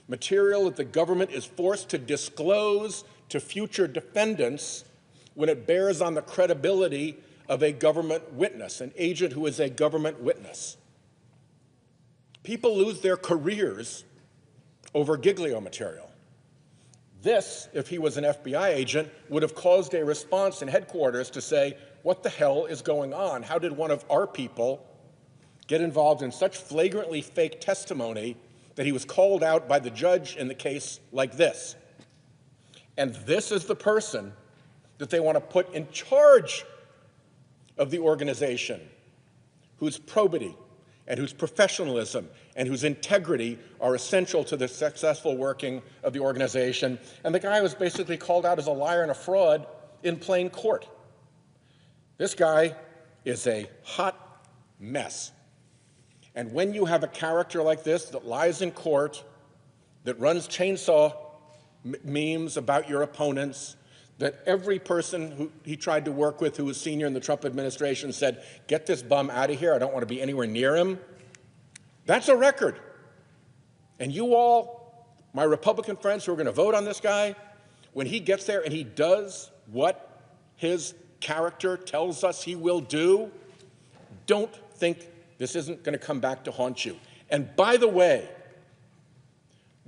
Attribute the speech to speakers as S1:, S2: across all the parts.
S1: material that the government is forced to disclose to future defendants when it bears on the credibility of a government witness, an agent who is a government witness. People lose their careers over Giglio material. This, if he was an FBI agent, would have caused a response in headquarters to say, what the hell is going on? How did one of our people get involved in such flagrantly fake testimony that he was called out by the judge in the case like this? And this is the person that they want to put in charge of the organization, whose probity and whose professionalism and whose integrity are essential to the successful working of the organization. And the guy was basically called out as a liar and a fraud in plain court. This guy is a hot mess. And when you have a character like this that lies in court, that runs chainsaw memes about your opponents, that every person who he tried to work with who was senior in the Trump administration said, get this bum out of here, I don't want to be anywhere near him, that's a record. And you all, my Republican friends who are going to vote on this guy, when he gets there and he does what his character tells us he will do, don't think this isn't going to come back to haunt you. And by the way,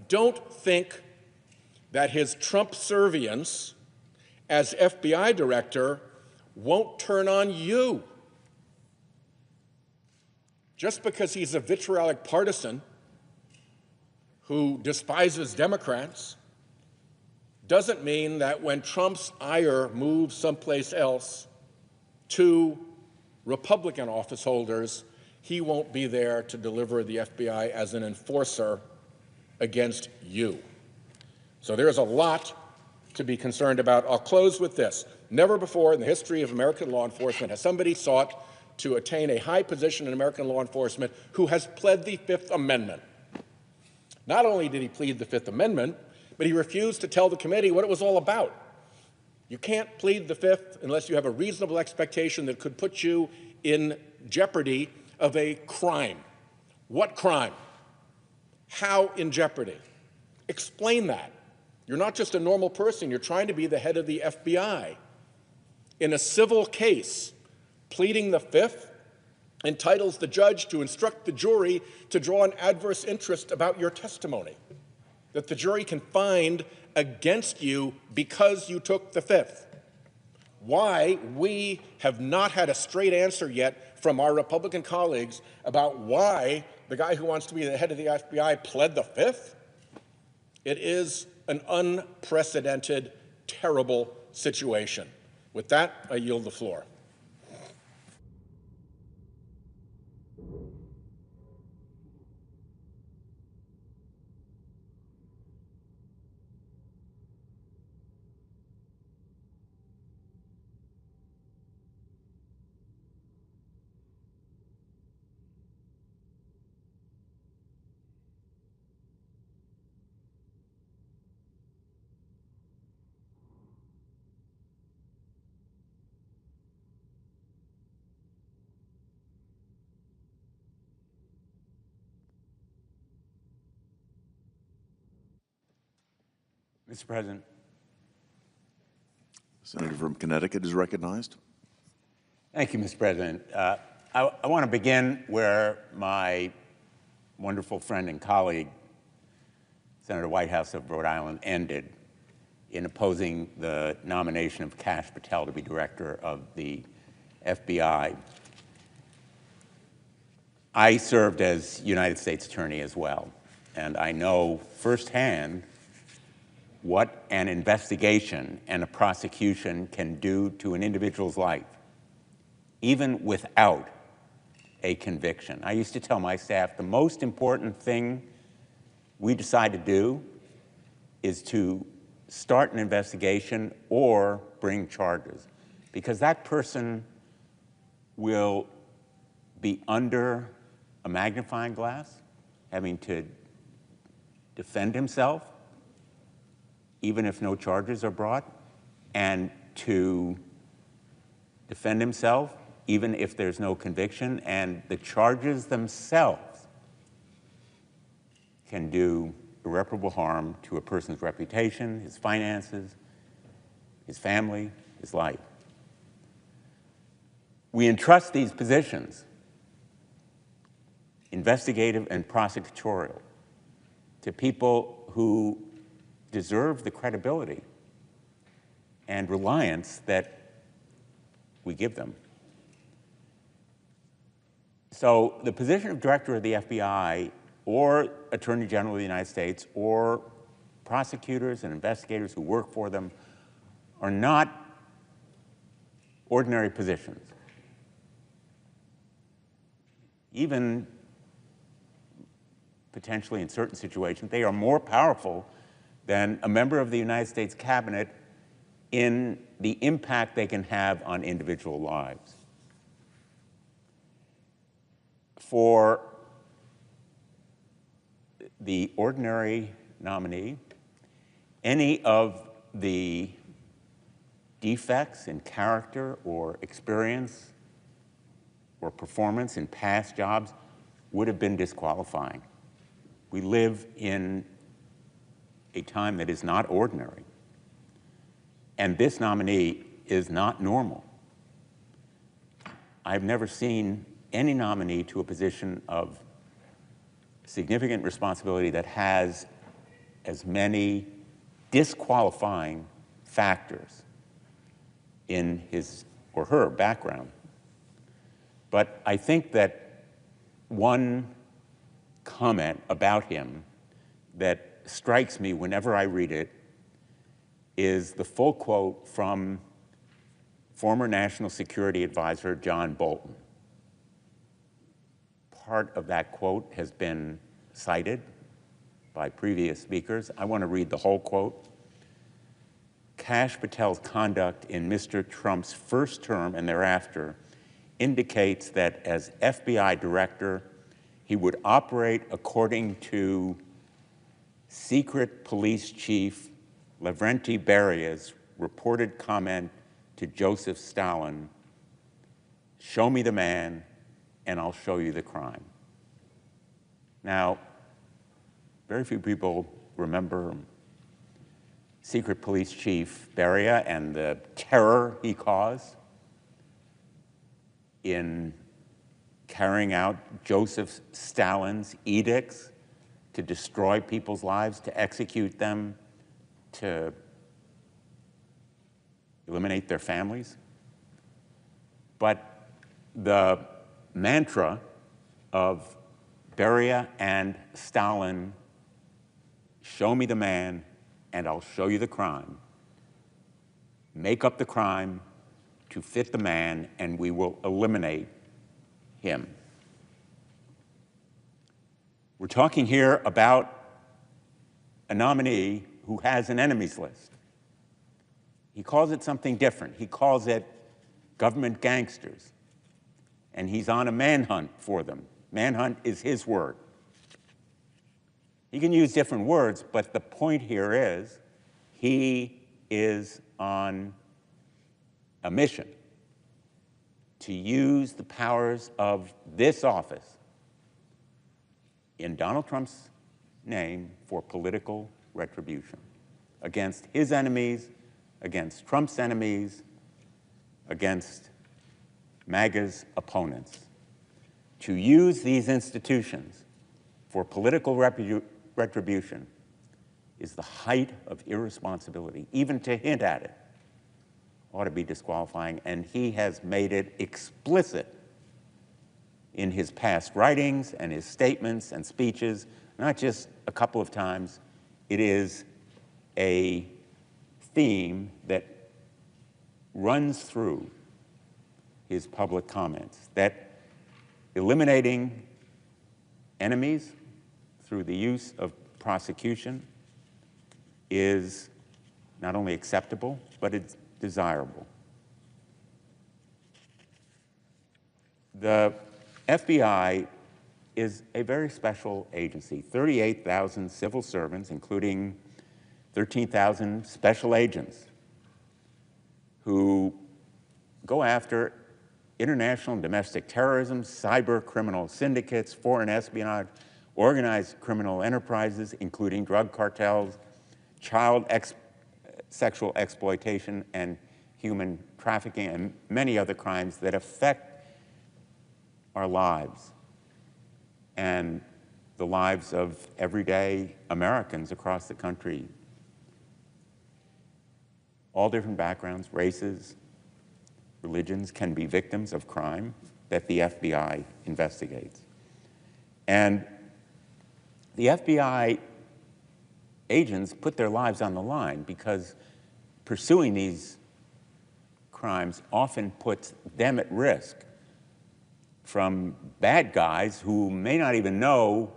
S1: don't think that his Trump servience as FBI director won't turn on you. Just because he's a vitriolic partisan who despises Democrats doesn't mean that when Trump's ire moves someplace else to Republican office holders, he won't be there to deliver the FBI as an enforcer against you. So there's a lot to be concerned about. I'll close with this. Never before in the history of American law enforcement has somebody sought to attain a high position in American law enforcement who has pled the Fifth Amendment. Not only did he plead the Fifth Amendment, but he refused to tell the committee what it was all about. You can't plead the Fifth unless you have a reasonable expectation that could put you in jeopardy of a crime. What crime? How in jeopardy? Explain that. You're not just a normal person, you're trying to be the head of the FBI. In a civil case, pleading the Fifth entitles the judge to instruct the jury to draw an adverse interest about your testimony, that the jury can find against you because you took the Fifth. Why we have not had a straight answer yet from our Republican colleagues about why the guy who wants to be the head of the FBI pled the Fifth? It is an unprecedented, terrible situation. With that, I yield the floor.
S2: Mr. President.
S3: Senator from Connecticut is recognized.
S2: Thank you, Mr. President. I want to begin where my wonderful friend and colleague, Senator Whitehouse of Rhode Island, ended in opposing the nomination of Kash Patel to be director of the FBI. I served as United States Attorney as well, and I know firsthand what an investigation and a prosecution can do to an individual's life, even without a conviction. I used to tell my staff the most important thing we decide to do is to start an investigation or bring charges, because that person will be under a magnifying glass, having to defend himself, even if no charges are brought, and to defend himself even if there's no conviction, and the charges themselves can do irreparable harm to a person's reputation, his finances, his family, his life. We entrust these positions, investigative and prosecutorial, to people who deserve the credibility and reliance that we give them. So the position of Director of the FBI or Attorney General of the United States or prosecutors and investigators who work for them are not ordinary positions. Even potentially in certain situations, they are more powerful than a member of the United States cabinet in the impact they can have on individual lives. For the ordinary nominee, any of the defects in character or experience or performance in past jobs would have been disqualifying. We live in a time that is not ordinary, and this nominee is not normal. I've never seen any nominee to a position of significant responsibility that has as many disqualifying factors in his or her background. But I think that one comment about him that strikes me whenever I read it is the full quote from former National Security Advisor John Bolton. Part of that quote has been cited by previous speakers. I want to read the whole quote. Kash Patel's conduct in Mr. Trump's first term and thereafter indicates that as FBI director, he would operate according to secret police chief Lavrenti Beria's reported comment to Joseph Stalin, "Show me the man, and I'll show you the crime." Now, very few people remember Secret Police Chief Beria and the terror he caused in carrying out Joseph Stalin's edicts to destroy people's lives, to execute them, to eliminate their families. But the mantra of Beria and Stalin, "Show me the man, and I'll show you the crime. Make up the crime to fit the man, and we will eliminate him." We're talking here about a nominee who has an enemies list. He calls it something different. He calls it government gangsters, and he's on a manhunt for them. Manhunt is his word. He can use different words, but the point here is he is on a mission to use the powers of this office in Donald Trump's name for political retribution against his enemies, against Trump's enemies, against MAGA's opponents. To use these institutions for political retribution is the height of irresponsibility. Even to hint at it ought to be disqualifying, and he has made it explicit in his past writings and his statements and speeches, not just a couple of times. It is a theme that runs through his public comments, that eliminating enemies through the use of prosecution is not only acceptable, but it's desirable. The FBI is a very special agency, 38,000 civil servants, including 13,000 special agents who go after international and domestic terrorism, cyber criminal syndicates, foreign espionage, organized criminal enterprises, including drug cartels, child sexual exploitation, and human trafficking, and many other crimes that affect our lives and the lives of everyday Americans across the country. All different backgrounds, races, religions can be victims of crime that the FBI investigates. And the FBI agents put their lives on the line because pursuing these crimes often puts them at risk from bad guys who may not even know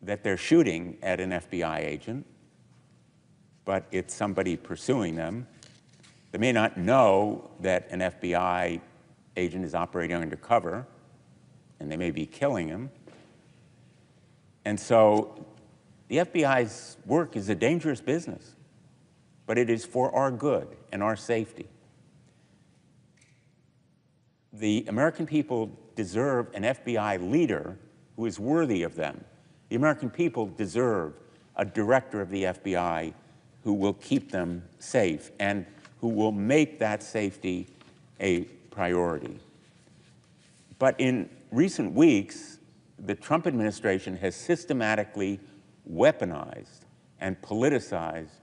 S2: that they're shooting at an FBI agent, but it's somebody pursuing them. They may not know that an FBI agent is operating undercover, and they may be killing him. And so the FBI's work is a dangerous business, but it is for our good and our safety. The American people deserve an FBI leader who is worthy of them. The American people deserve a director of the FBI who will keep them safe and who will make that safety a priority. But in recent weeks, the Trump administration has systematically weaponized and politicized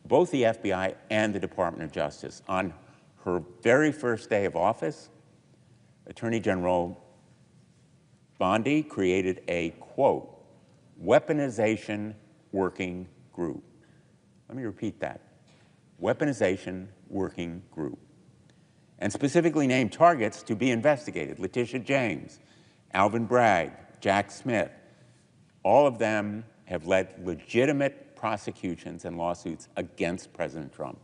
S2: both the FBI and the Department of Justice. On her very first day of office, Attorney General Bondi created a, quote, weaponization working group. Let me repeat that. Weaponization working group. And specifically named targets to be investigated: Letitia James, Alvin Bragg, Jack Smith. All of them have led legitimate prosecutions and lawsuits against President Trump.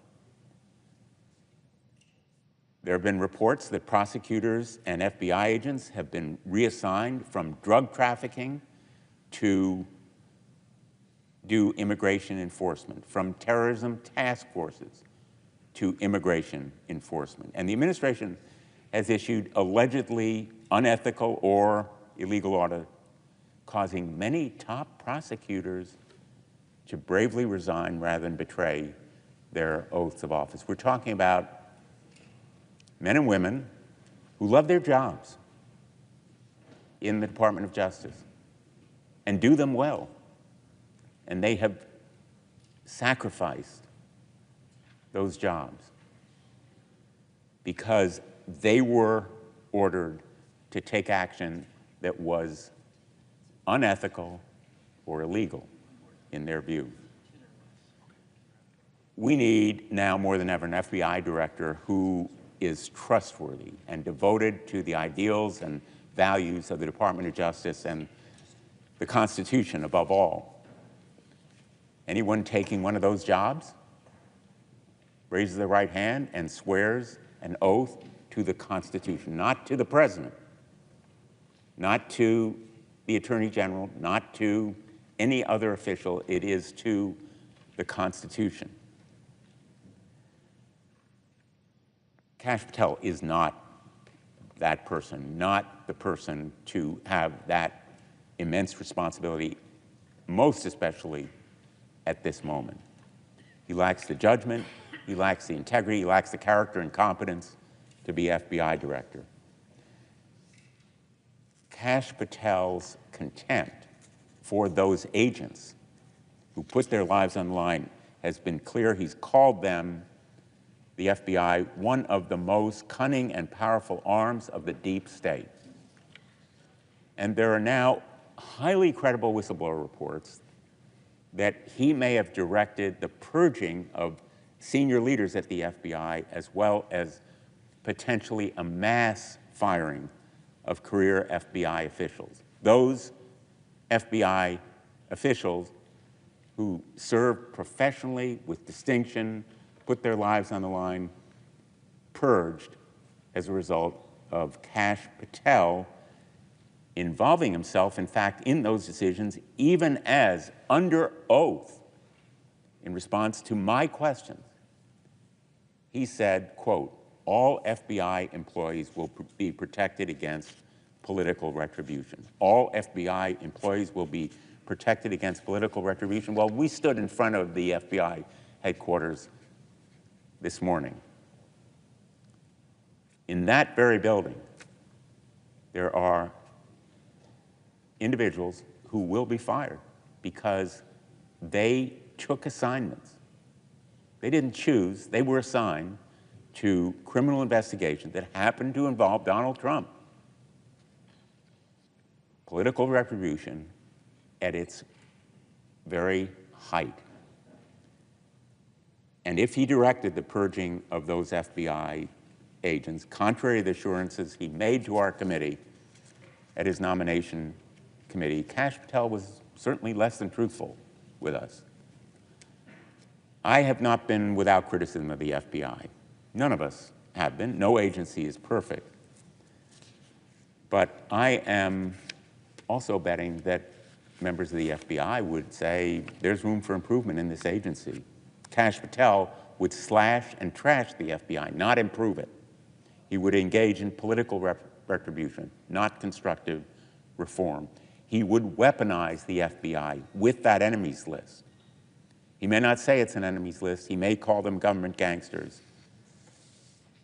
S2: There have been reports that prosecutors and FBI agents have been reassigned from drug trafficking to do immigration enforcement, from terrorism task forces to immigration enforcement. And the administration has issued allegedly unethical or illegal orders, causing many top prosecutors to bravely resign rather than betray their oaths of office. We're talking about men and women who love their jobs in the Department of Justice and do them well. And they have sacrificed those jobs because they were ordered to take action that was unethical or illegal in their view. We need now more than ever an FBI director who is trustworthy and devoted to the ideals and values of the Department of Justice and the Constitution above all. Anyone taking one of those jobs raises their right hand and swears an oath to the Constitution, not to the President, not to the Attorney General, not to any other official. It is to the Constitution. Kash Patel is not that person, not the person to have that immense responsibility, most especially at this moment. He lacks the judgment, he lacks the integrity, he lacks the character and competence to be FBI director. Kash Patel's contempt for those agents who put their lives on the line has been clear. He's called them, the FBI, one of the most cunning and powerful arms of the deep state. And there are now highly credible whistleblower reports that he may have directed the purging of senior leaders at the FBI, as well as potentially a mass firing of career FBI officials. Those FBI officials who served professionally with distinction, put their lives on the line, purged as a result of Kash Patel involving himself, in fact, in those decisions, even as under oath, in response to my questions, he said, quote, all FBI employees will be protected against political retribution. All FBI employees will be protected against political retribution. Well, we stood in front of the FBI headquarters this morning. In that very building, there are individuals who will be fired because they took assignments. They didn't choose, they were assigned to criminal investigations that happened to involve Donald Trump. Political retribution at its very height. And if he directed the purging of those FBI agents, contrary to the assurances he made to our committee at his nomination committee, Kash Patel was certainly less than truthful with us. I have not been without criticism of the FBI. None of us have been. No agency is perfect. But I am also betting that members of the FBI would say there's room for improvement in this agency. Kash Patel would slash and trash the FBI, not improve it. He would engage in political retribution, not constructive reform. He would weaponize the FBI with that enemies list. He may not say it's an enemies list. He may call them government gangsters.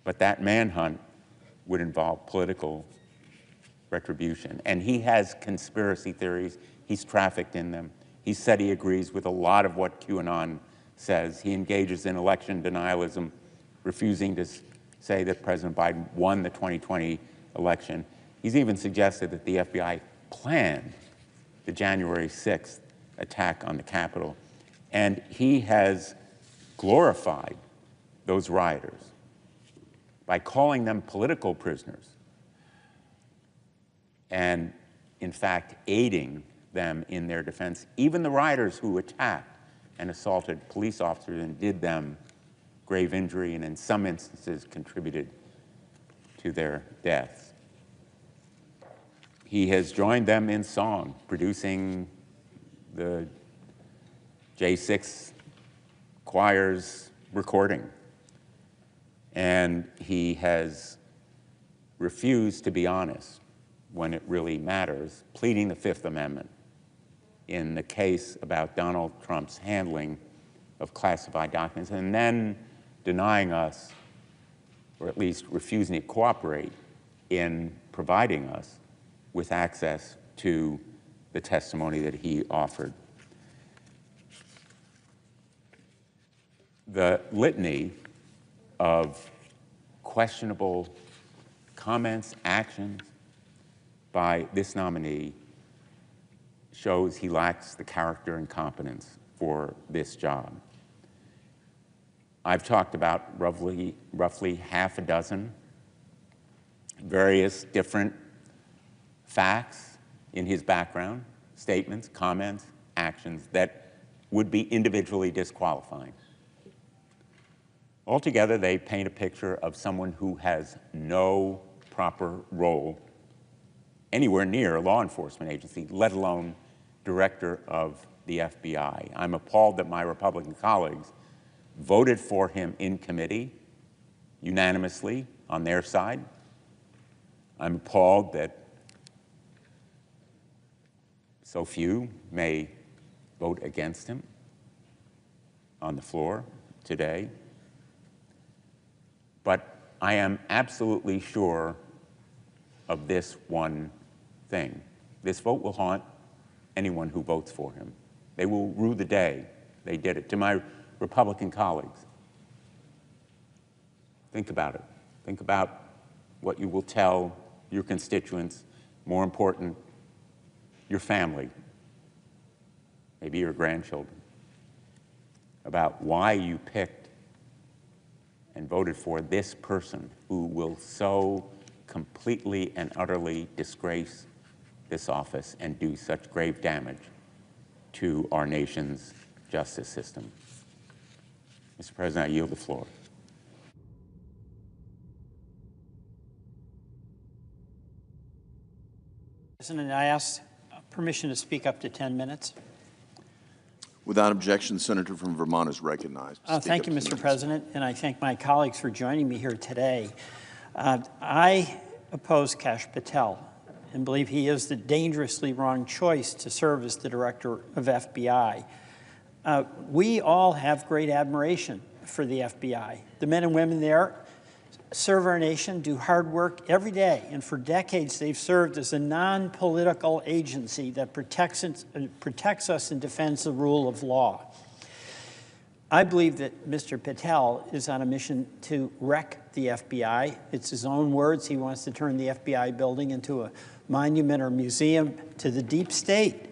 S2: But that manhunt would involve political retribution. And he has conspiracy theories. He's trafficked in them. He said he agrees with a lot of what QAnon says. He engages in election denialism, refusing to say that President Biden won the 2020 election. He's even suggested that the FBI planned the January 6th attack on the Capitol. And he has glorified those rioters by calling them political prisoners and, in fact, aiding them in their defense. Even the rioters who attacked and assaulted police officers and did them grave injury and in some instances contributed to their deaths. He has joined them in song, producing the J6 choir's recording. And he has refused to be honest when it really matters, pleading the Fifth Amendment in the case about Donald Trump's handling of classified documents, and then denying us, or at least refusing to cooperate in providing us with access to the testimony that he offered. The litany of questionable comments, actions by this nominee shows he lacks the character and competence for this job. I've talked about roughly half a dozen various different facts in his background, statements, comments, actions that would be individually disqualifying. Altogether, they paint a picture of someone who has no proper role anywhere near a law enforcement agency, let alone director of the FBI. I'm appalled that my Republican colleagues voted for him in committee unanimously on their side. I'm appalled that so few may vote against him on the floor today. But I am absolutely sure of this one thing. This vote will haunt anyone who votes for him. They will rue the day they did it. To my Republican colleagues, think about it. Think about what you will tell your constituents, more important, your family, maybe your grandchildren, about why you picked and voted for this person who will so completely and utterly disgrace this office and do such grave damage to our nation's justice system. Mr. President, I yield the floor.
S4: President, I ask permission to speak up to 10 minutes.
S3: Without objection, the senator from Vermont is recognized.
S4: Thank you, Mr. President, and I thank my colleagues for joining me here today. I oppose Kash Patel and believe he is the dangerously wrong choice to serve as the director of FBI. We all have great admiration for the FBI. The men and women there serve our nation, do hard work every day, and for decades they've served as a non-political agency that protects us and defends the rule of law. I believe that Mr. Patel is on a mission to wreck the FBI. It's his own words. He wants to turn the FBI building into a monument or museum to the deep state.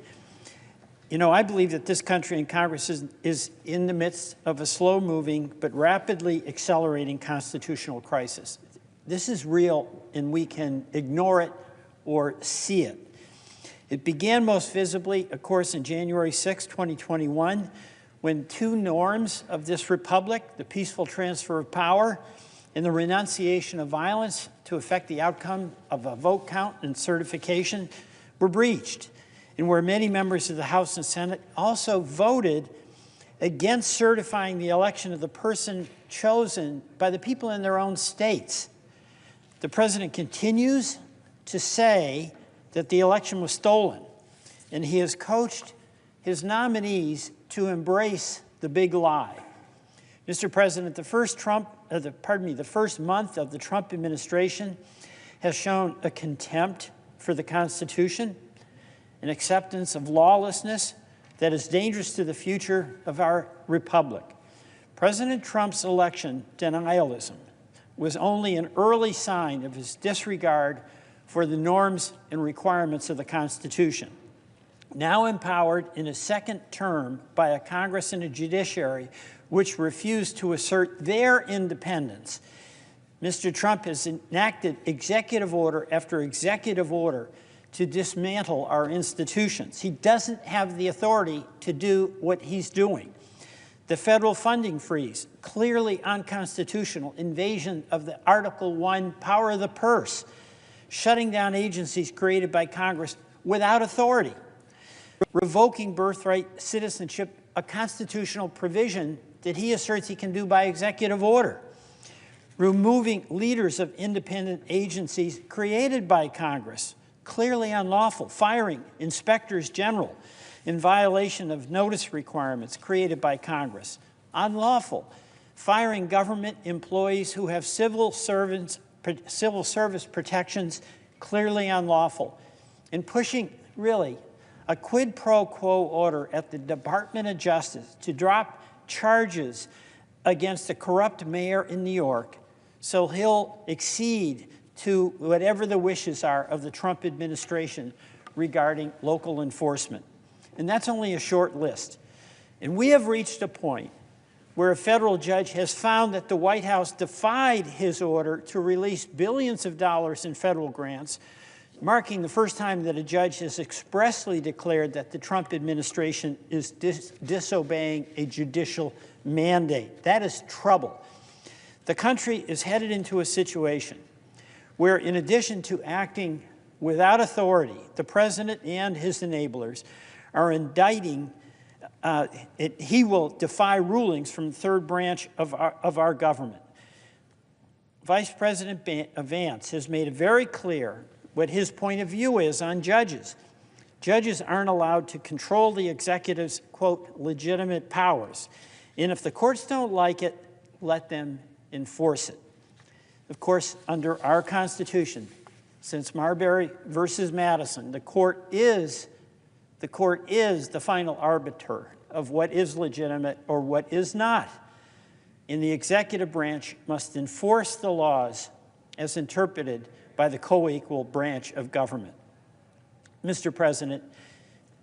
S4: You know, I believe that this country and Congress is in the midst of a slow-moving but rapidly accelerating constitutional crisis. This is real, and we can ignore it or see it. It began most visibly, of course, on January 6, 2021, when two norms of this republic, the peaceful transfer of power and the renunciation of violence to affect the outcome of a vote count and certification, were breached, and where many members of the House and Senate also voted against certifying the election of the person chosen by the people in their own states. The president continues to say that the election was stolen, and he has coached his nominees to embrace the big lie. Mr. President, the first month of the Trump administration has shown a contempt for the Constitution, an acceptance of lawlessness that is dangerous to the future of our republic. President Trump's election denialism was only an early sign of his disregard for the norms and requirements of the Constitution. Now empowered in a second term by a Congress and a judiciary which refused to assert their independence, Mr. Trump has enacted executive order after executive order to dismantle our institutions. He doesn't have the authority to do what he's doing. The federal funding freeze, clearly unconstitutional, invasion of the Article I power of the purse, shutting down agencies created by Congress without authority, revoking birthright citizenship, a constitutional provision that he asserts he can do by executive order, removing leaders of independent agencies created by Congress, clearly unlawful, firing inspectors general in violation of notice requirements created by Congress, unlawful, firing government employees who have civil service protections, clearly unlawful, and pushing, really, a quid pro quo order at the Department of Justice to drop charges against a corrupt mayor in New York so he'll accede to whatever the wishes are of the Trump administration regarding local enforcement. And that's only a short list. And we have reached a point where a federal judge has found that the White House defied his order to release billions of dollars in federal grants, marking the first time that a judge has expressly declared that the Trump administration is disobeying a judicial mandate. That is trouble. The country is headed into a situation where, in addition to acting without authority, the president and his enablers are indicting, he will defy rulings from the third branch of our government. Vice President Vance has made it very clear what his point of view is on judges. Judges aren't allowed to control the executive's, quote, legitimate powers. And if the courts don't like it, let them enforce it. Of course, under our Constitution, since Marbury versus Madison, the court is the final arbiter of what is legitimate or what is not. And the executive branch must enforce the laws as interpreted by the co-equal branch of government. Mr. President,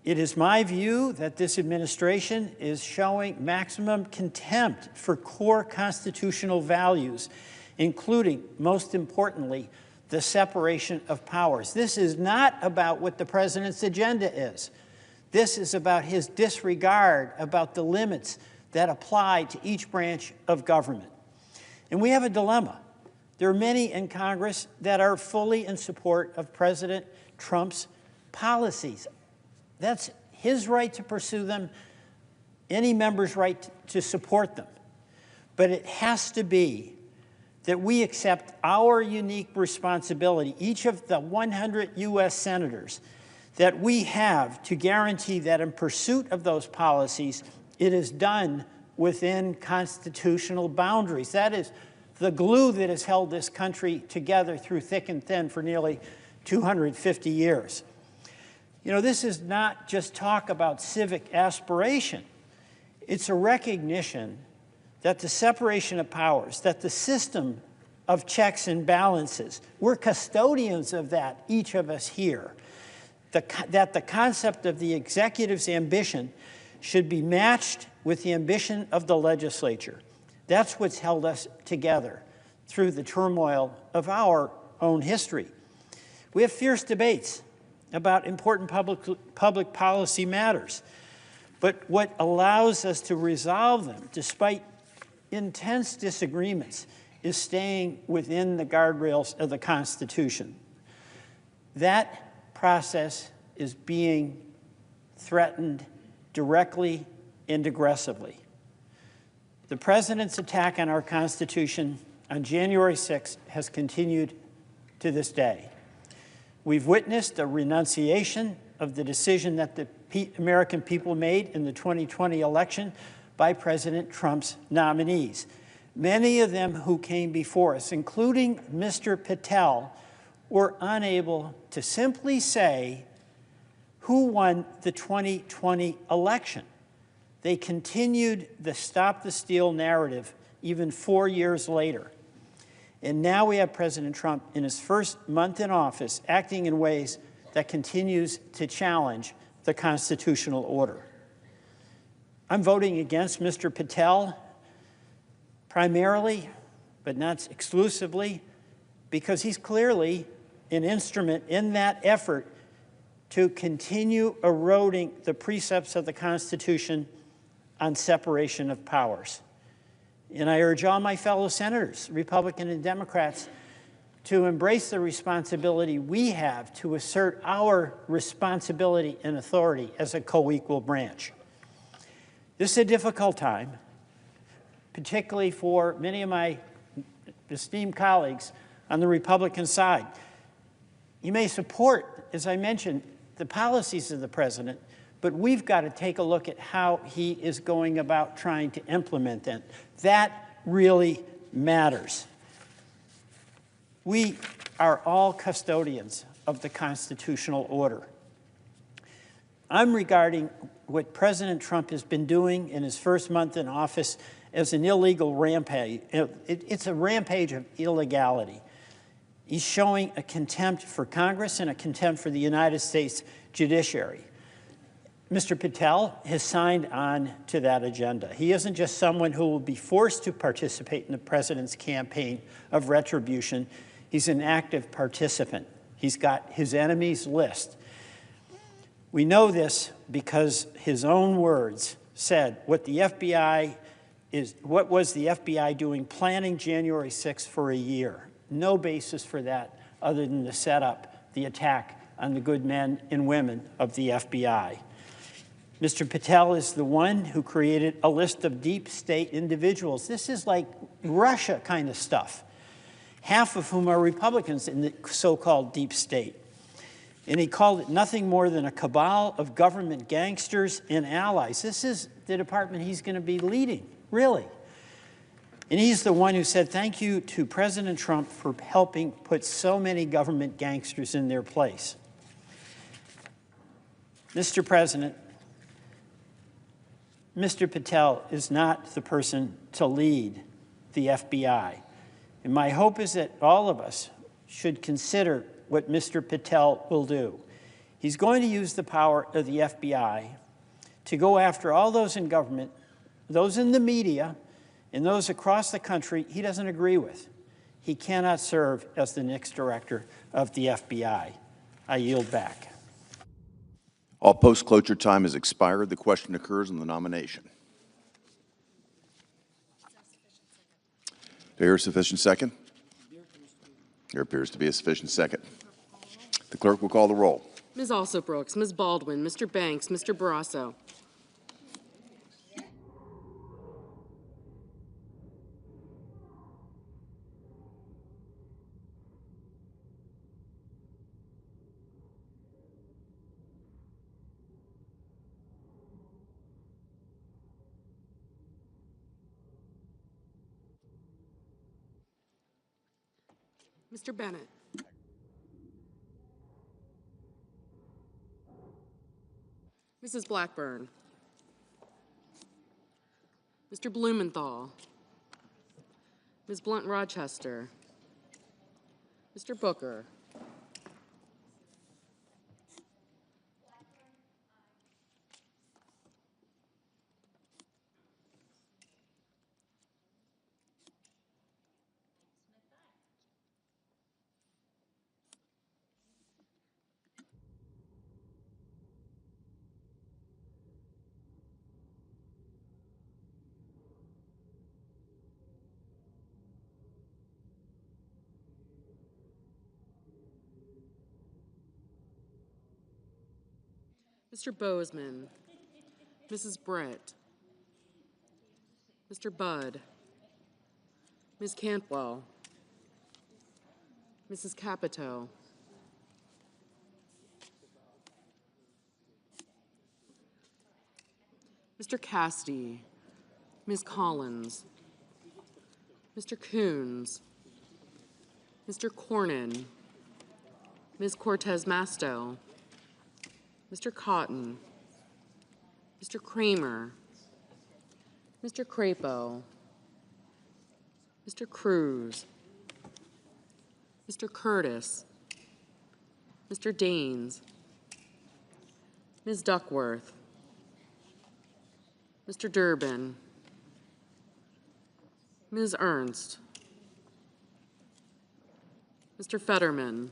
S4: it is my view that this administration is showing maximum contempt for core constitutional values, including, most importantly, the separation of powers. This is not about what the president's agenda is. This is about his disregard about the limits that apply to each branch of government. And we have a dilemma. There are many in Congress that are fully in support of President Trump's policies. That's his right to pursue them, any member's right to support them. But it has to be that we accept our unique responsibility, each of the 100 U.S. senators, that we have to guarantee that in pursuit of those policies, it is done within constitutional boundaries. That is the glue that has held this country together through thick and thin for nearly 250 years. You know, this is not just talk about civic aspiration. It's a recognition that the separation of powers, that the system of checks and balances, we're custodians of that, each of us here, that the concept of the executive's ambition should be matched with the ambition of the legislature. That's what's held us together through the turmoil of our own history. We have fierce debates about important public policy matters, but what allows us to resolve them, despite intense disagreements, is staying within the guardrails of the Constitution. That process is being threatened directly and aggressively. The President's attack on our Constitution on January 6th has continued to this day. We've witnessed a renunciation of the decision that the American people made in the 2020 election by President Trump's nominees. Many of them who came before us, including Mr. Patel, were unable to simply say who won the 2020 election. They continued the Stop the Steal narrative even 4 years later. And now we have President Trump in his first month in office acting in ways that continues to challenge the constitutional order. I'm voting against Mr. Patel primarily, but not exclusively, because he's clearly an instrument in that effort to continue eroding the precepts of the Constitution on separation of powers. And I urge all my fellow senators, Republican and Democrats, to embrace the responsibility we have to assert our responsibility and authority as a co-equal branch. This is a difficult time, particularly for many of my esteemed colleagues on the Republican side. You may support, as I mentioned, the policies of the president, but we've got to take a look at how he is going about trying to implement them. That really matters. We are all custodians of the constitutional order. I'm regarding what President Trump has been doing in his first month in office as an illegal rampage. It's a rampage of illegality. He's showing a contempt for Congress and a contempt for the United States judiciary. Mr. Patel has signed on to that agenda. He isn't just someone who will be forced to participate in the president's campaign of retribution. He's an active participant. He's got his enemies list. We know this because his own words said what was the FBI doing planning January 6th for a year? No basis for that other than to set up the attack on the good men and women of the FBI. Mr. Patel is the one who created a list of deep state individuals. This is like Russia kind of stuff, half of whom are Republicans in the so-called deep state. And he called it nothing more than a cabal of government gangsters and allies. This is the department he's going to be leading, really. And he's the one who said, thank you to President Trump for helping put so many government gangsters in their place. Mr. President, Mr. Patel is not the person to lead the FBI. And my hope is that all of us should consider what Mr. Patel will do. He's going to use the power of the FBI to go after all those in government, those in the media, and those across the country he doesn't agree with. He cannot serve as the next director of the FBI. I yield back.
S3: All post-cloture time has expired. The question occurs on the nomination. Do I hear a sufficient second? There appears to be a sufficient second. The clerk will call the roll.
S5: Ms. Alsobrooks, Ms. Baldwin, Mr. Banks, Mr. Barrasso. Mr. Bennett. Mrs. Blackburn. Mr. Blumenthal. Ms. Blunt-Rochester. Mr. Booker. Mr. Bozeman. Mrs. Brett. Mr. Budd. Ms. Cantwell. Mrs. Capito. Mr. Cassidy. Ms. Collins. Mr. Coons. Mr. Cornyn. Ms. Cortez Masto. Mr. Cotton. Mr. Kramer. Mr. Crapo. Mr. Cruz. Mr. Curtis. Mr. Daines. Ms. Duckworth. Mr. Durbin. Ms. Ernst. Mr. Fetterman.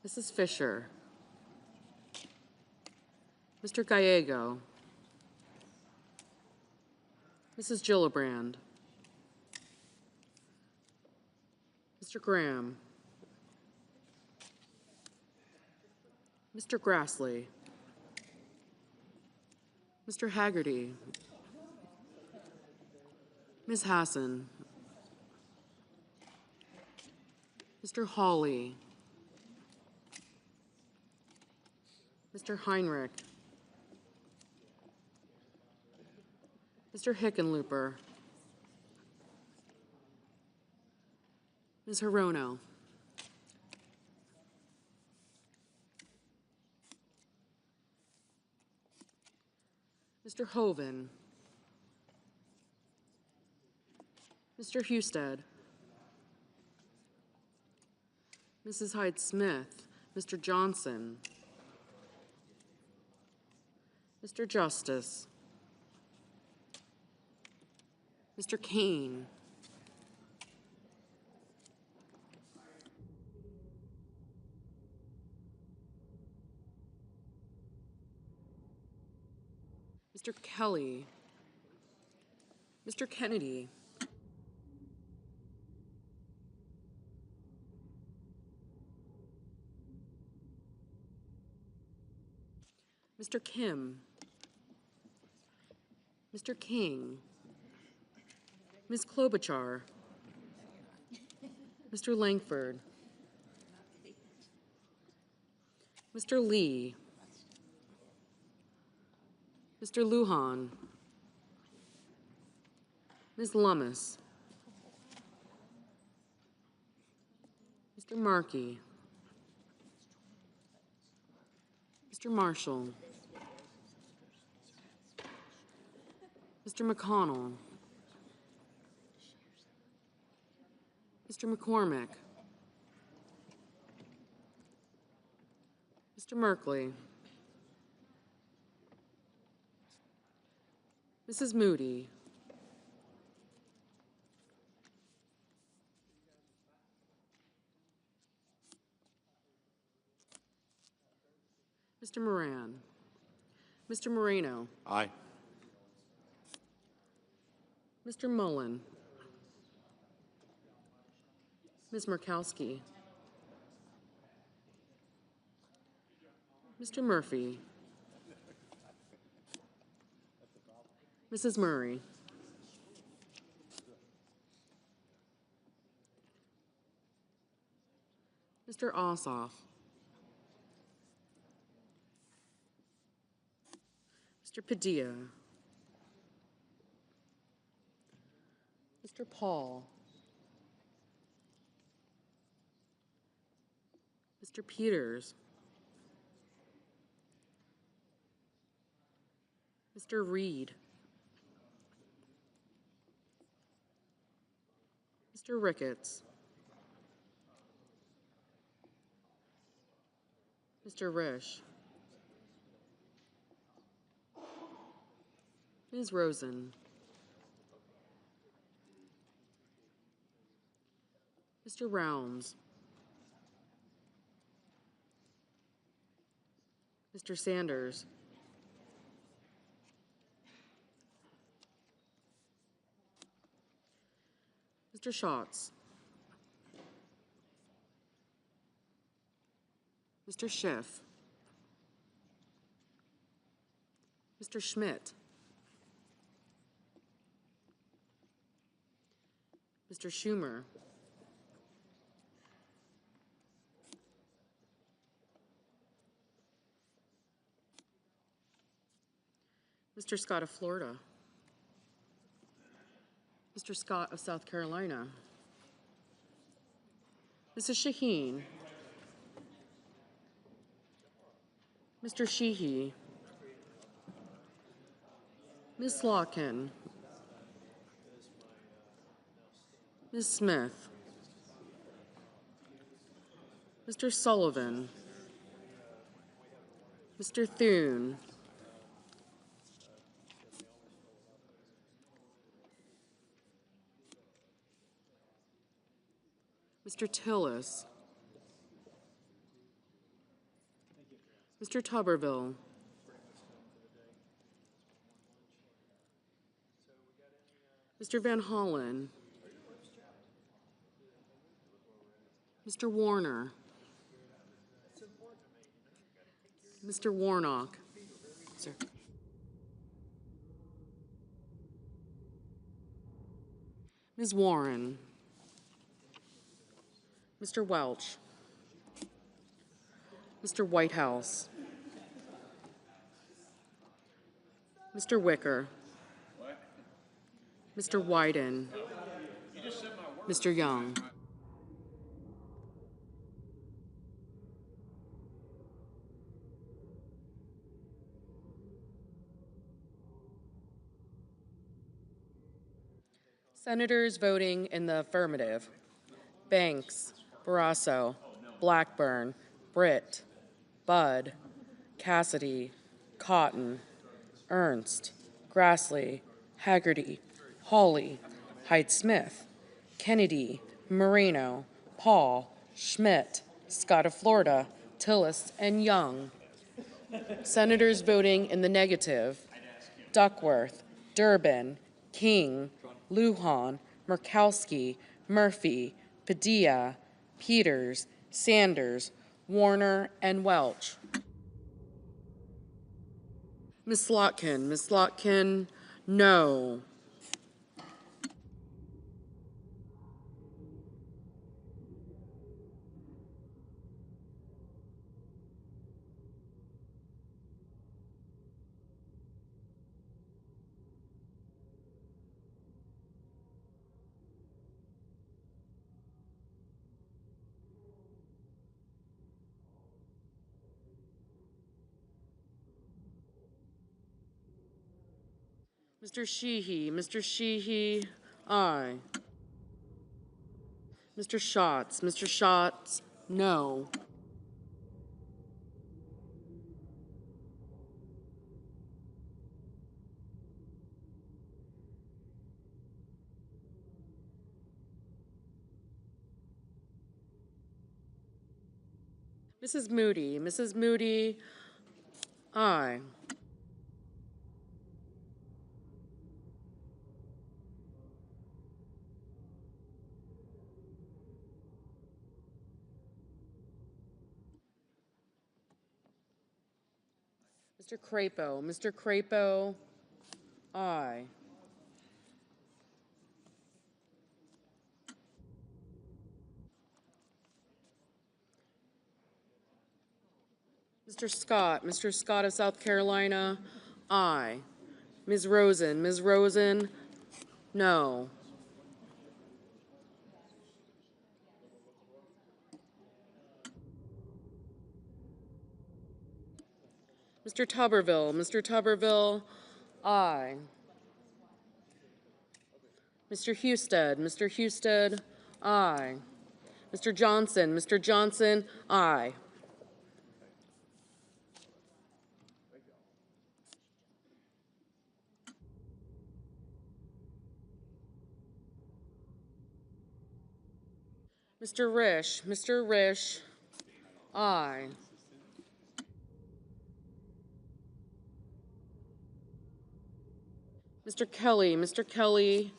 S5: Mrs. Fisher. Mr. Gallego. Mrs. Gillibrand. Mr. Graham. Mr. Grassley. Mr. Haggerty. Ms. Hassan. Mr. Hawley. Mr. Heinrich. Mr. Hickenlooper. Ms. Hirono. Mr. Hoven. Mr. Husted. Mrs. Hyde-Smith. Mr. Johnson. Mr. Justice. Mr. Kane. Mr. Kelly. Mr. Kennedy. Mr. Kim. Mr. King. Ms. Klobuchar. Mr. Langford. Mr. Lee. Mr. Lujan. Ms. Lummis. Mr. Markey. Mr. Marshall. Mr. McConnell. Mr. McCormick. Mr. Merkley. Mrs. Moody. Mr. Moran. Mr. Moreno.
S3: Aye.
S5: Mr. Mullen. Ms. Murkowski. Mr. Murphy. Mrs. Murray. Mr. Ossoff. Mr. Padilla. Mr. Paul. Mr. Peters. Mr. Reed. Mr. Ricketts. Mr. Risch. Ms. Rosen. Mr. Rounds. Mr. Sanders. Mr. Schatz. Mr. Schiff. Mr. Schmidt. Mr. Schumer. Mr. Scott of Florida. Mr. Scott of South Carolina. Mrs. Shaheen. Mr. Sheehy. Ms. Slotkin. Ms. Smith. Mr. Sullivan. Mr. Thune. Mr. Tillis. Mr. Tuberville. Mr. Van Hollen. Mr. Warner. Mr. Warnock. Sir. Ms. Warren. Mr. Welch. Mr. Whitehouse. Mr. Wicker. Mr. Wyden. Mr. Young. Senators voting in the affirmative: Banks, Barrasso, Blackburn, Britt, Budd, Cassidy, Cotton, Ernst, Grassley, Haggerty, Hawley, Hyde-Smith, Kennedy, Moreno, Paul, Schmidt, Scott of Florida, Tillis, and Young. Senators voting in the negative: Duckworth, Durbin, King, Lujan, Murkowski, Murphy, Padilla, Peters, Sanders, Warner, and Welch. Ms. Slotkin. Ms. Slotkin, no. Mr. Sheehy. Mr. Sheehy, aye. Mr. Schatz. Mr. Schatz, no. Mrs. Moody. Mrs. Moody, aye. Mr. Crapo. Mr. Crapo, aye. Mr. Scott. Mr. Scott of South Carolina, aye. Ms. Rosen. Ms. Rosen, no. Mr. Tuberville, aye. Mr. Husted, aye. Mr. Johnson, aye. Mr. Risch, aye. Mr. Kelly,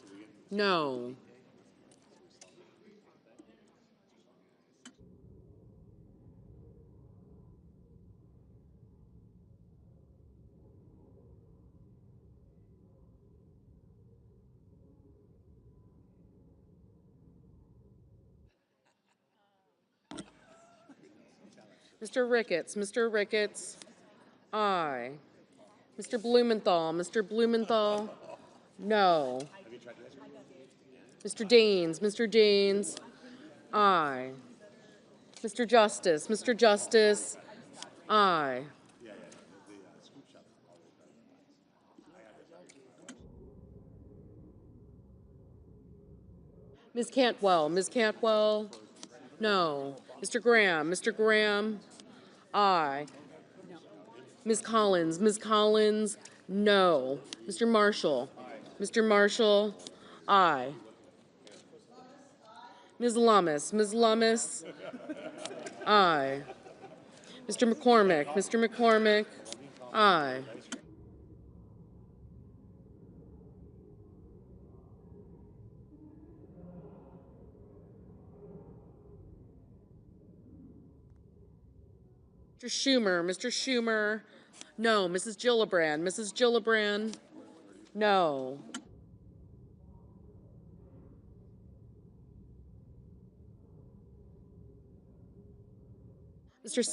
S5: no. Mr. Ricketts, aye. Mr. Blumenthal, no. Mr. Daines, aye. Mr. Justice, aye. Ms. Cantwell, no. Mr. Graham, aye. Ms. Collins, no. Mr. Marshall, aye. Ms. Lummis, aye. Mr. McCormick, aye. Mr. Schumer, no. Mrs. Gillibrand, no. Mr.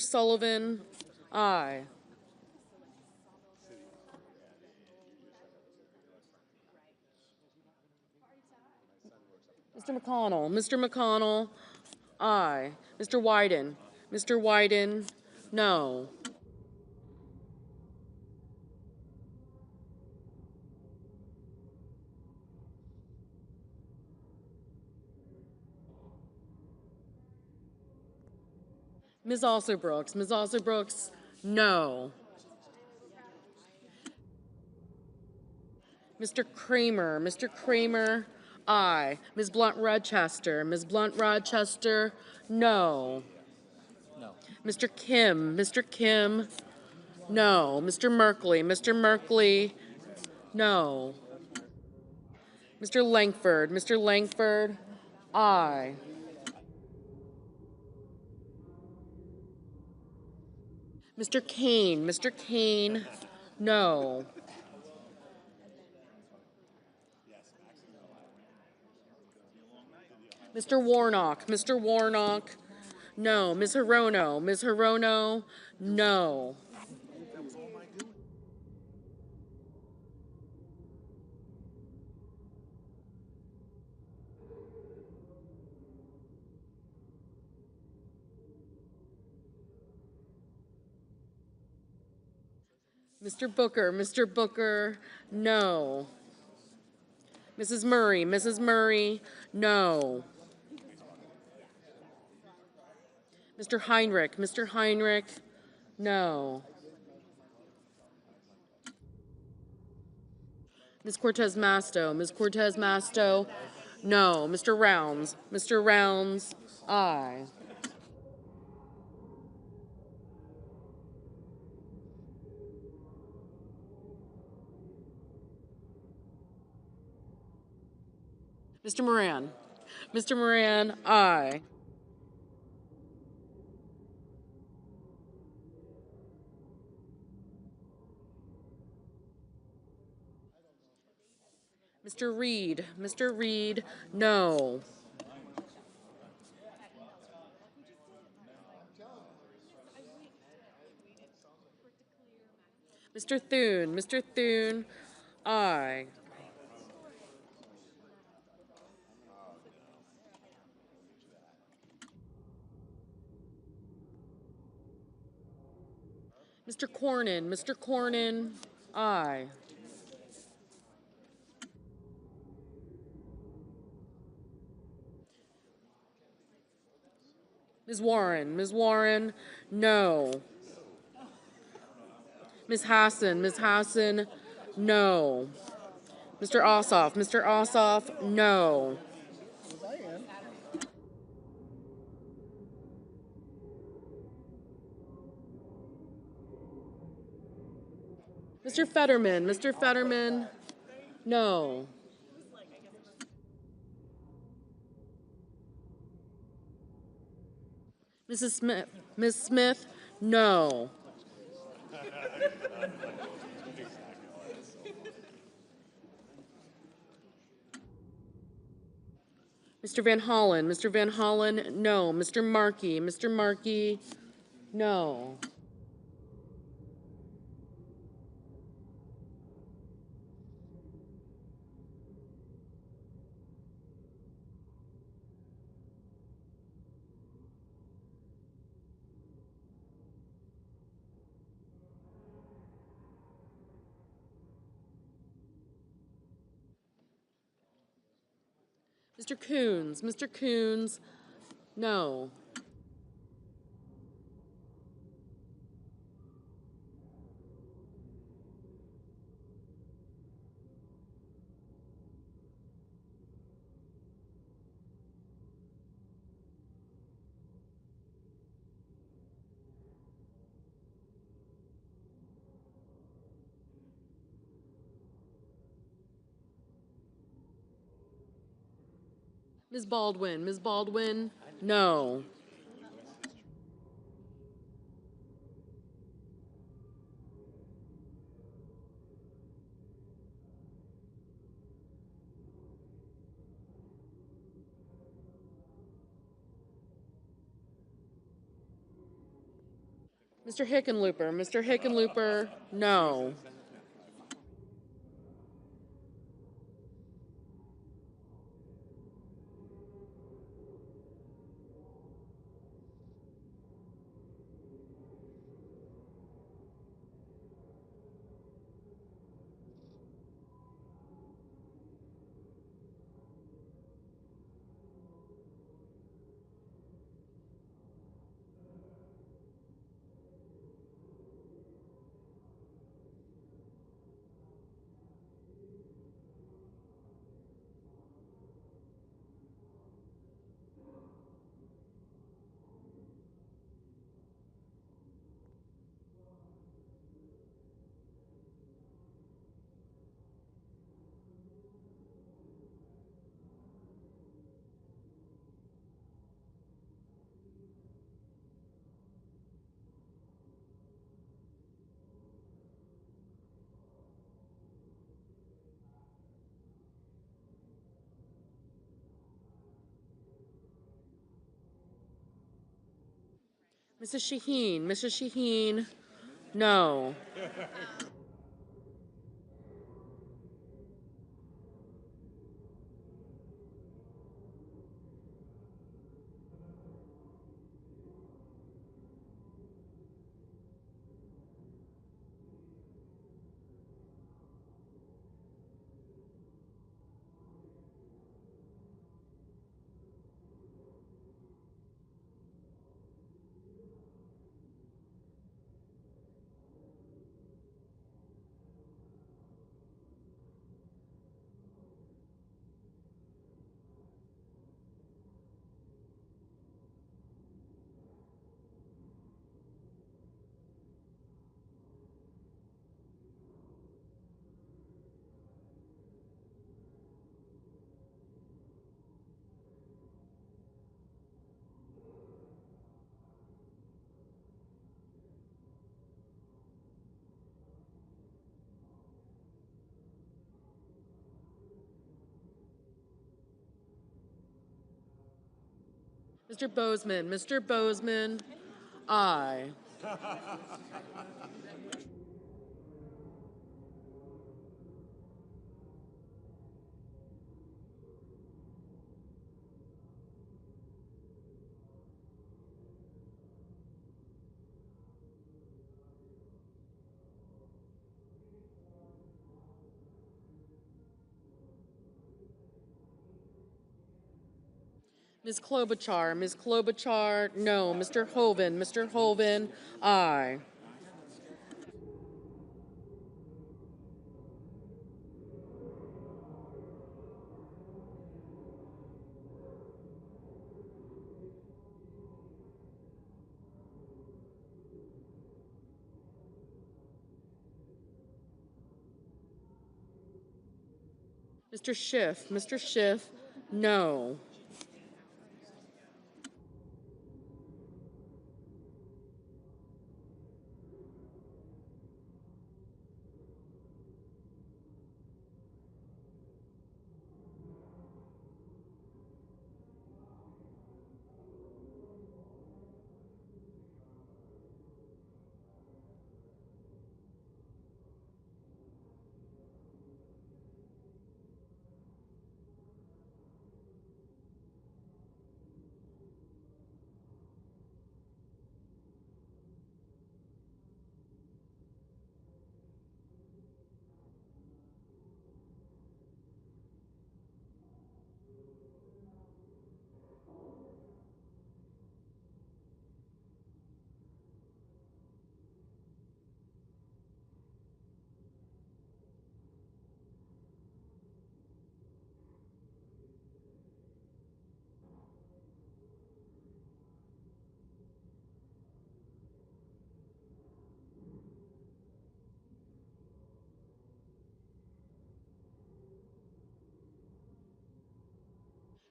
S5: Sullivan, aye. Mr. McConnell, aye. Mr. Wyden, no. Ms. Alsobrooks, no. Mr. Kramer, aye. Ms. Blunt Rochester, no. Mr. Kim, no. Mr. Merkley, no. Mr. Langford, aye. Mr. Kane, no. Mr. Warnock, no. Ms. Hirono, no. Mr. Booker, no. Mrs. Murray, no. Mr. Heinrich, no. Ms. Cortez Masto, no. Mr. Rounds, aye. Mr. Moran, aye. Mr. Reed, no. Mr. Thune, aye. Mr. Cornyn, aye. Ms. Warren, no. Ms. Hassan, no. Mr. Ossoff, no. Mr. Fetterman, no. Ms. Smith, no. Mr. Van Hollen, no. Mr. Markey, no. Mr. Coons, no. Ms. Baldwin, no. Mr. Hickenlooper, no. Mrs. Shaheen, no. Mr. Bozeman, aye. Ms. Klobuchar, no. Mr. Hoven, aye. Mr. Schiff, no.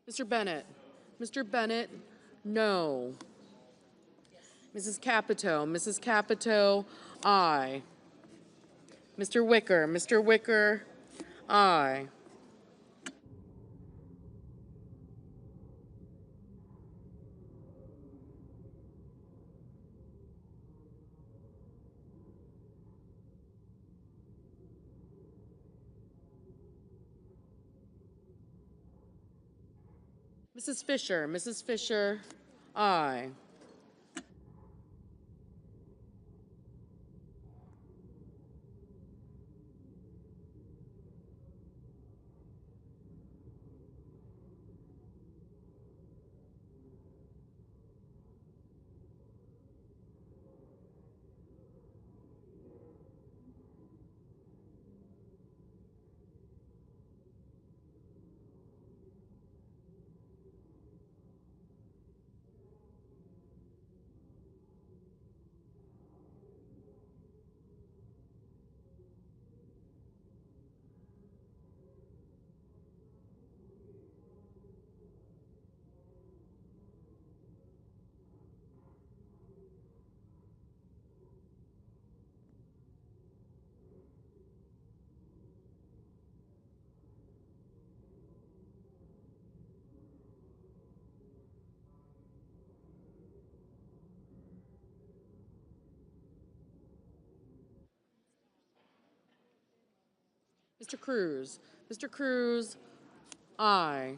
S5: Mr. Bennett, no. Mrs. Capito, aye. Mr. Wicker, aye. Mrs. Fisher, aye. Mr. Cruz, aye.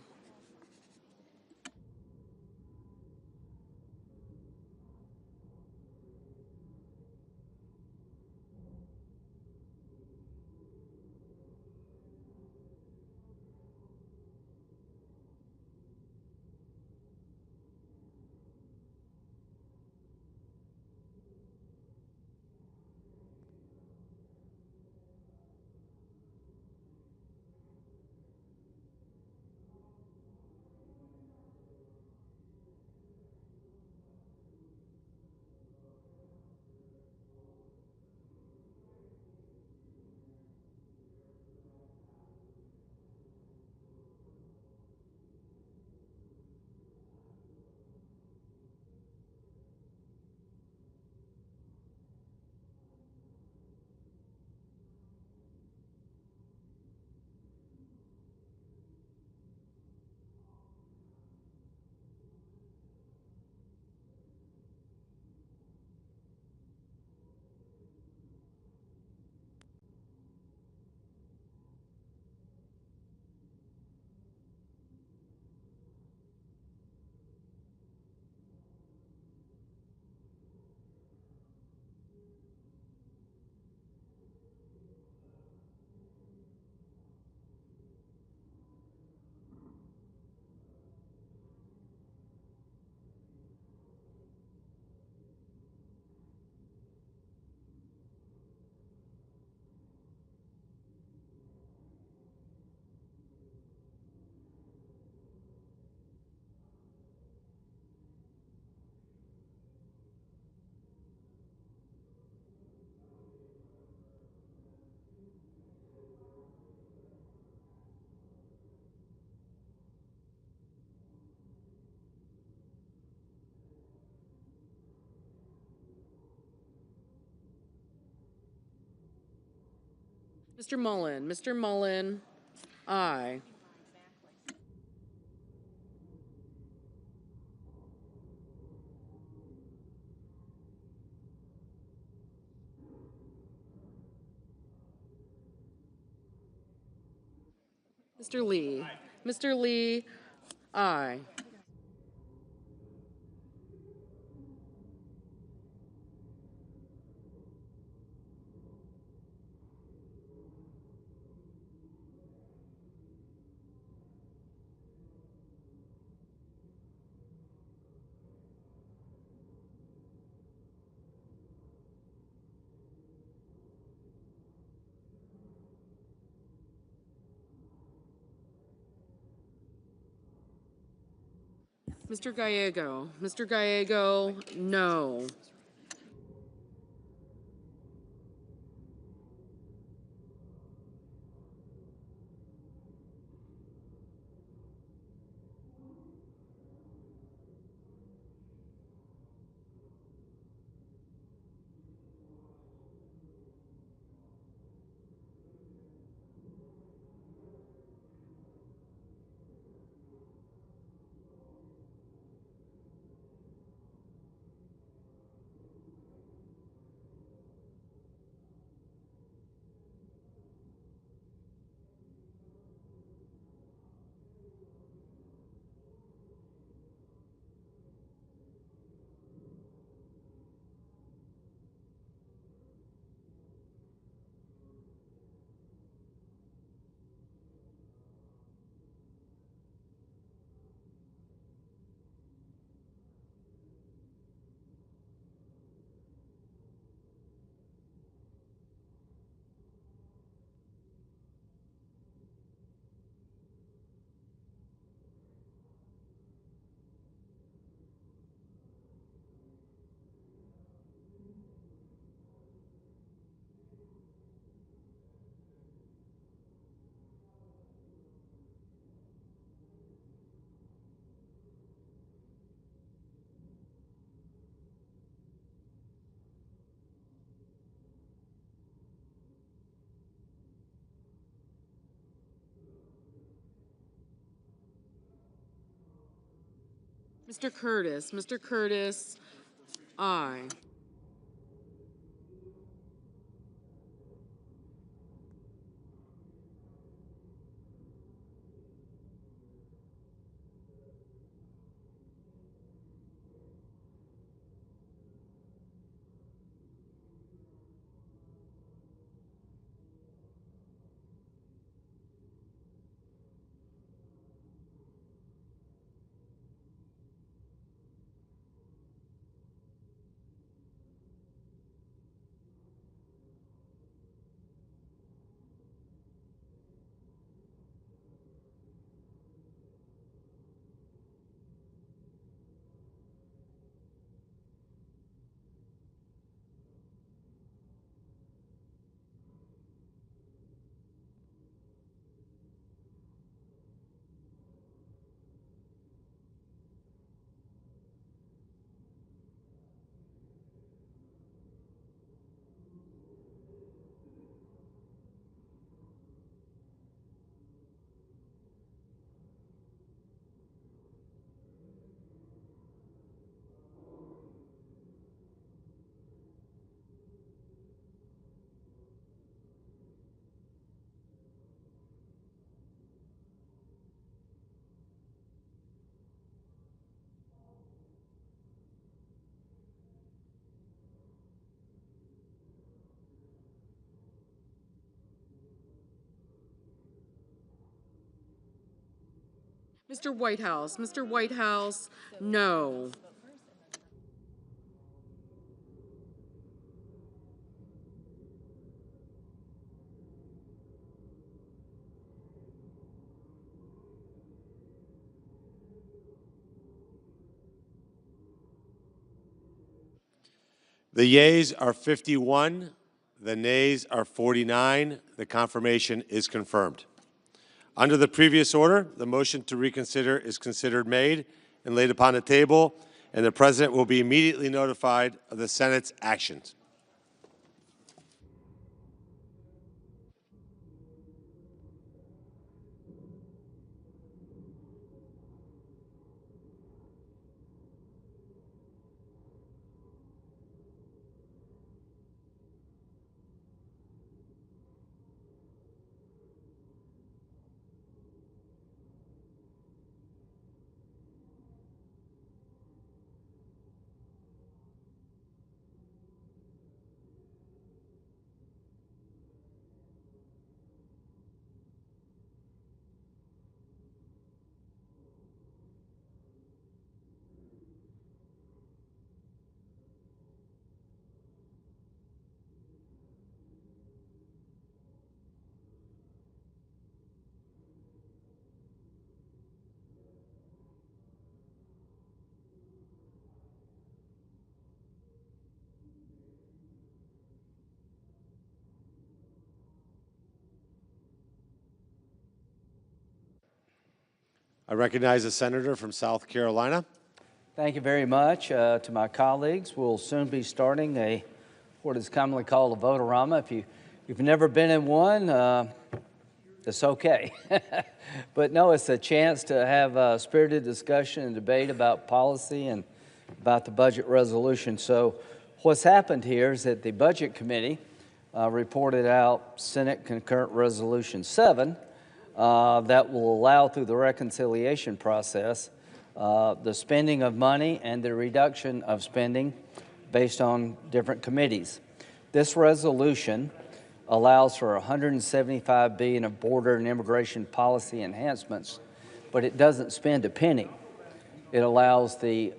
S5: Mr. Mullen. Mr. Mullen, aye. Mr. Lee. Mr. Lee, aye. Mr. Gallego. Mr. Gallego, no. Mr. Curtis. Mr. Curtis, aye. Mr. Whitehouse. Mr. Whitehouse, no.
S6: The yeas are 51. The nays are 49. The confirmation is confirmed. Under the previous order, the motion to reconsider is considered made and laid upon the table, and the President will be immediately notified of the Senate's actions. I recognize the senator from South Carolina.
S7: Thank you very much to my colleagues. We'll soon be starting what is commonly called a vote-a-rama. If you've never been in one, it's okay. But no, it's a chance to have a spirited discussion and debate about policy and about the budget resolution. So what's happened here is that the Budget Committee reported out Senate Concurrent Resolution 7 that will allow through the reconciliation process the spending of money and the reduction of spending based on different committees. This resolution allows for $175 billion of border and immigration policy enhancements, but it doesn't spend a penny. It allows the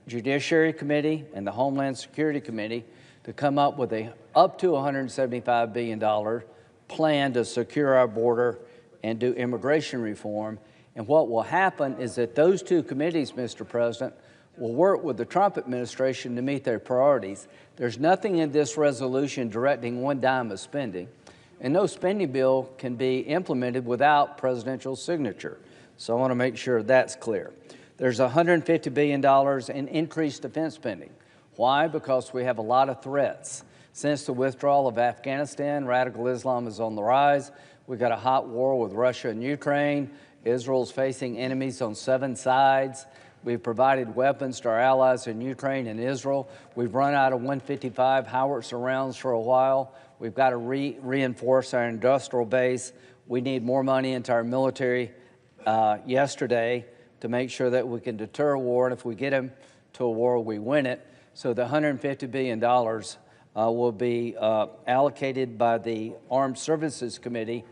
S7: Judiciary Committee and the Homeland Security Committee to come up with up to $175 billion plan to secure our border and do immigration reform. And what will happen is that those two committees, Mr. President, will work with the Trump administration to meet their priorities. There's nothing in this resolution directing one dime of spending, and no spending bill can be implemented without presidential signature. So I want to make sure that's clear. There's $150 billion in increased defense spending. Why? Because we have a lot of threats. Since the withdrawal of Afghanistan, radical Islam is on the rise. We've got a hot war with Russia and Ukraine. Israel's facing enemies on 7 sides. We've provided weapons to our allies in Ukraine and Israel. We've run out of 155 howitzer rounds for a while. We've got to reinforce our industrial base. We need more money into our military yesterday to make sure that we can deter a war, and if we get them to a war, we win it. So the $150 billion will be allocated by the Armed Services Committee.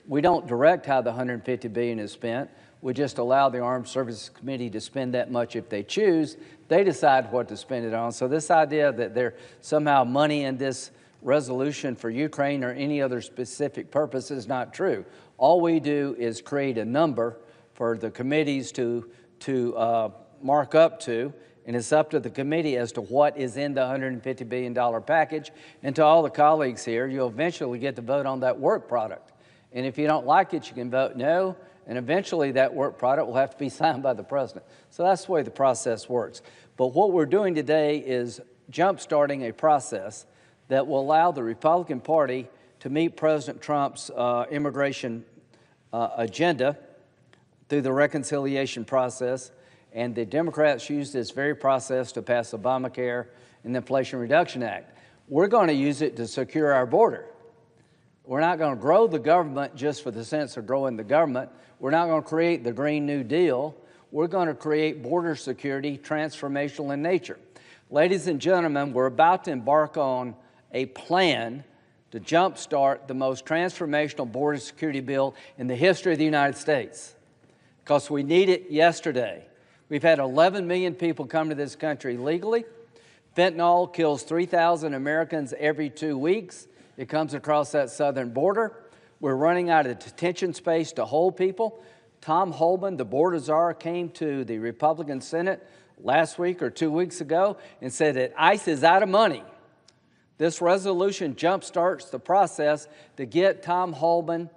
S7: We don't direct how the $150 billion is spent. We just allow the Armed Services Committee to spend that much if they choose. They decide what to spend it on. So this idea that there's somehow money in this resolution for Ukraine or any other specific purpose is not true. All we do is create a number for the committees to mark up to, and it's up to the committee as to what is in the $150 billion package. And to all the colleagues here, you'll eventually get to vote on that work product. And if you don't like it, you can vote no, and eventually that work product will have to be signed by the president. So that's the way the process works. But what we're doing today is jump-starting a process that will allow the Republican Party to meet President Trump's immigration agenda through the reconciliation process, and the Democrats used this very process to pass Obamacare and the Inflation Reduction Act. We're going to use it to secure our border. We're not going to grow the government just for the sense of growing the government. We're not going to create the Green New Deal. We're going to create border security transformational in nature. Ladies and gentlemen, we're about to embark on a plan to jumpstart the most transformational border security bill in the history of the United States, because we need it yesterday. We've had 11 million people come to this country legally. Fentanyl kills 3,000 Americans every 2 weeks. It comes across that southern border. We're running out of detention space to hold people. Tom Homan, the border czar, came to the Republican Senate last week or 2 weeks ago and said that ICE is out of money. This resolution jumpstarts the process to get Tom Homan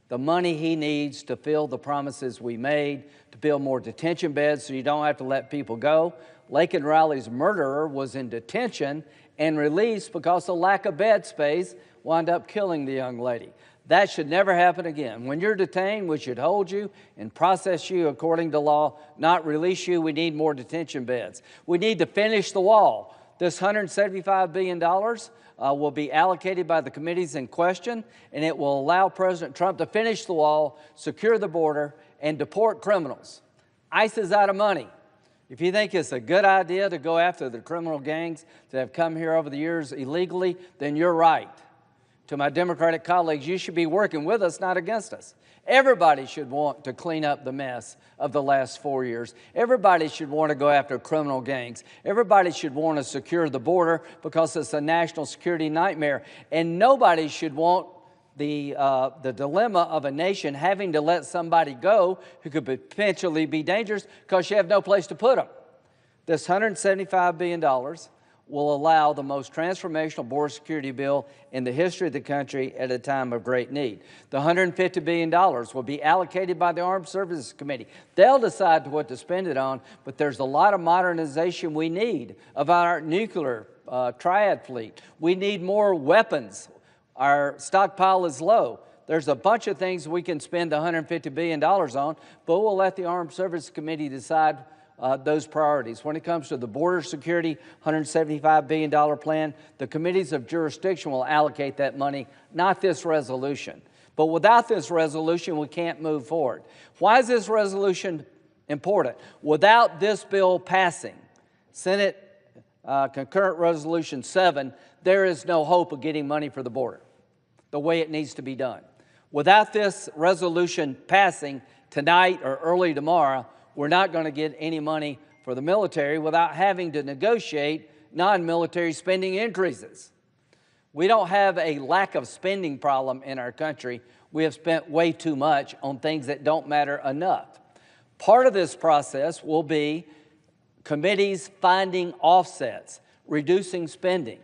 S7: the money he needs to fill the promises we made, to build more detention beds so you don't have to let people go. Laken Riley's murderer was in detention and released because of lack of bed space, wound up killing the young lady. That should never happen again. When you're detained, we should hold you and process you according to law, not release you. We need more detention beds. We need to finish the wall. This $175 billion will be allocated by the committees in question, and it will allow President Trump to finish the wall, secure the border, and deport criminals. ICE is out of money. If you think it's a good idea to go after the criminal gangs that have come here over the years illegally, then you're right. To my Democratic colleagues, you should be working with us, not against us. Everybody should want to clean up the mess of the last 4 years. Everybody should want to go after criminal gangs. Everybody should want to secure the border because it's a national security nightmare. And nobody should want the dilemma of a nation having to let somebody go who could potentially be dangerous because you have no place to put them. This $175 billion will allow the most transformational border security bill in the history of the country at a time of great need. The $150 billion will be allocated by the Armed Services Committee. They'll decide what to spend it on, but there's a lot of modernization we need of our nuclear triad fleet. We need more weapons. Our stockpile is low. There's a bunch of things we can spend $150 billion on, but we'll let the Armed Services Committee decide those priorities. When it comes to the border security $175 billion plan, the committees of jurisdiction will allocate that money, not this resolution. But without this resolution, we can't move forward. Why is this resolution important? Without this bill passing, Senate Concurrent Resolution 7, there is no hope of getting money for the border the way it needs to be done. Without this resolution passing tonight or early tomorrow, we're not going to get any money for the military without having to negotiate non-military spending increases. We don't have a lack of spending problem in our country. We have spent way too much on things that don't matter enough. Part of this process will be committees finding offsets, reducing spending.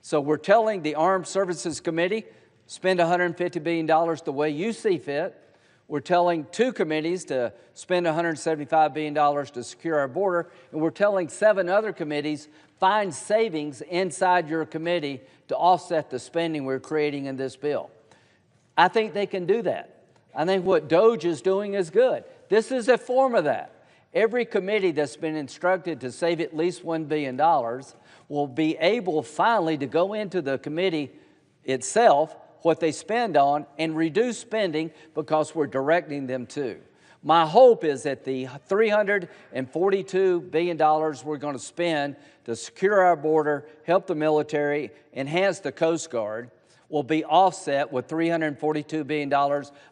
S7: So we're telling the Armed Services Committee, spend $150 billion the way you see fit. We're telling 2 committees to spend $175 billion to secure our border, and we're telling 7 other committees, find savings inside your committee to offset the spending we're creating in this bill. I think they can do that. I think what DOGE is doing is good. This is a form of that. Every committee that's been instructed to save at least $1 billion will be able finally to go into the committee itself, what they spend on, and reduce spending because we're directing them to. My hope is that the $342 billion we're going to spend to secure our border, help the military, enhance the Coast Guard, will be offset with $342 billion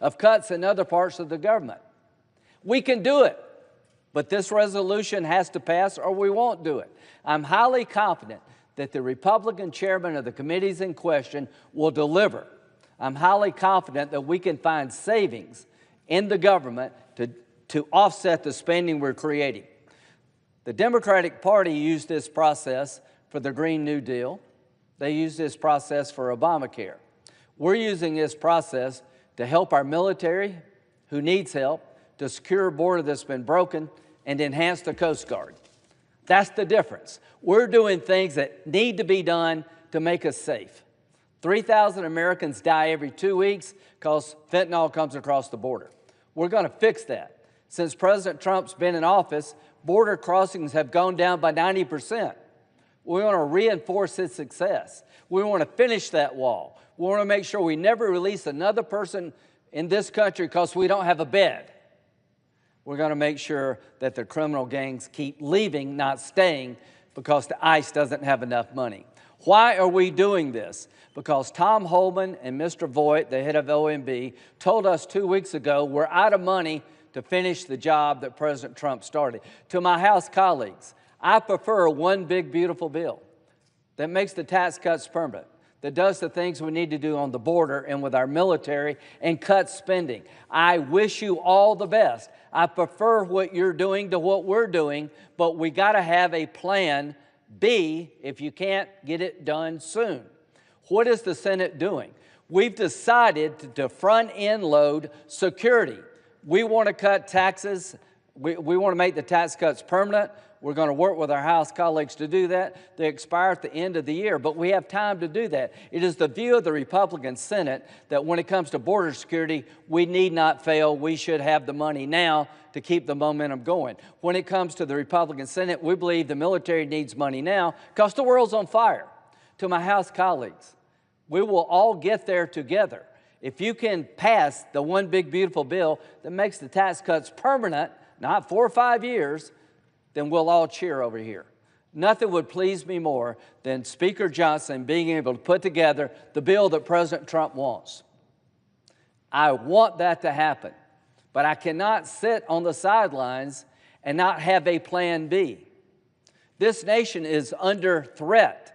S7: of cuts in other parts of the government. We can do it, but this resolution has to pass or we won't do it. I'm highly confident that the Republican chairman of the committees in question will deliver. I'm highly confident that we can find savings in the government to offset the spending we're creating. The Democratic Party used this process for the Green New Deal. They used this process for Obamacare. We're using this process to help our military, who needs help, to secure a border that's been broken, and enhance the Coast Guard. That's the difference. We're doing things that need to be done to make us safe. 3,000 Americans die every 2 weeks because fentanyl comes across the border. We're going to fix that. Since President Trump's been in office, border crossings have gone down by 90%. We want to reinforce its success. We want to finish that wall. We want to make sure we never release another person in this country because we don't have a bed. We're going to make sure that the criminal gangs keep leaving, not staying, because the ICE doesn't have enough money. Why are we doing this? Because Tom Holman and Mr. Voigt, the head of OMB, told us 2 weeks ago we're out of money to finish the job that President Trump started. To my House colleagues, I prefer one big, beautiful bill that makes the tax cuts permanent, that does the things we need to do on the border and with our military, and cuts spending. I wish you all the best. I prefer what you're doing to what we're doing, but we got to have a plan B if you can't get it done soon. What is the Senate doing? We've decided to front-end load security. We want to cut taxes. We want to make the tax cuts permanent. We're going to work with our House colleagues to do that. They expire at the end of the year, but we have time to do that. It is the view of the Republican Senate that when it comes to border security, we need not fail. We should have the money now to keep the momentum going. When it comes to the Republican Senate, we believe the military needs money now because the world's on fire. To my House colleagues, we will all get there together. If you can pass the one big, beautiful bill that makes the tax cuts permanent, not 4 or 5 years, then we'll all cheer over here. Nothing would please me more than Speaker Johnson being able to put together the bill that President Trump wants. I want that to happen, but I cannot sit on the sidelines and not have a plan B. This nation is under threat.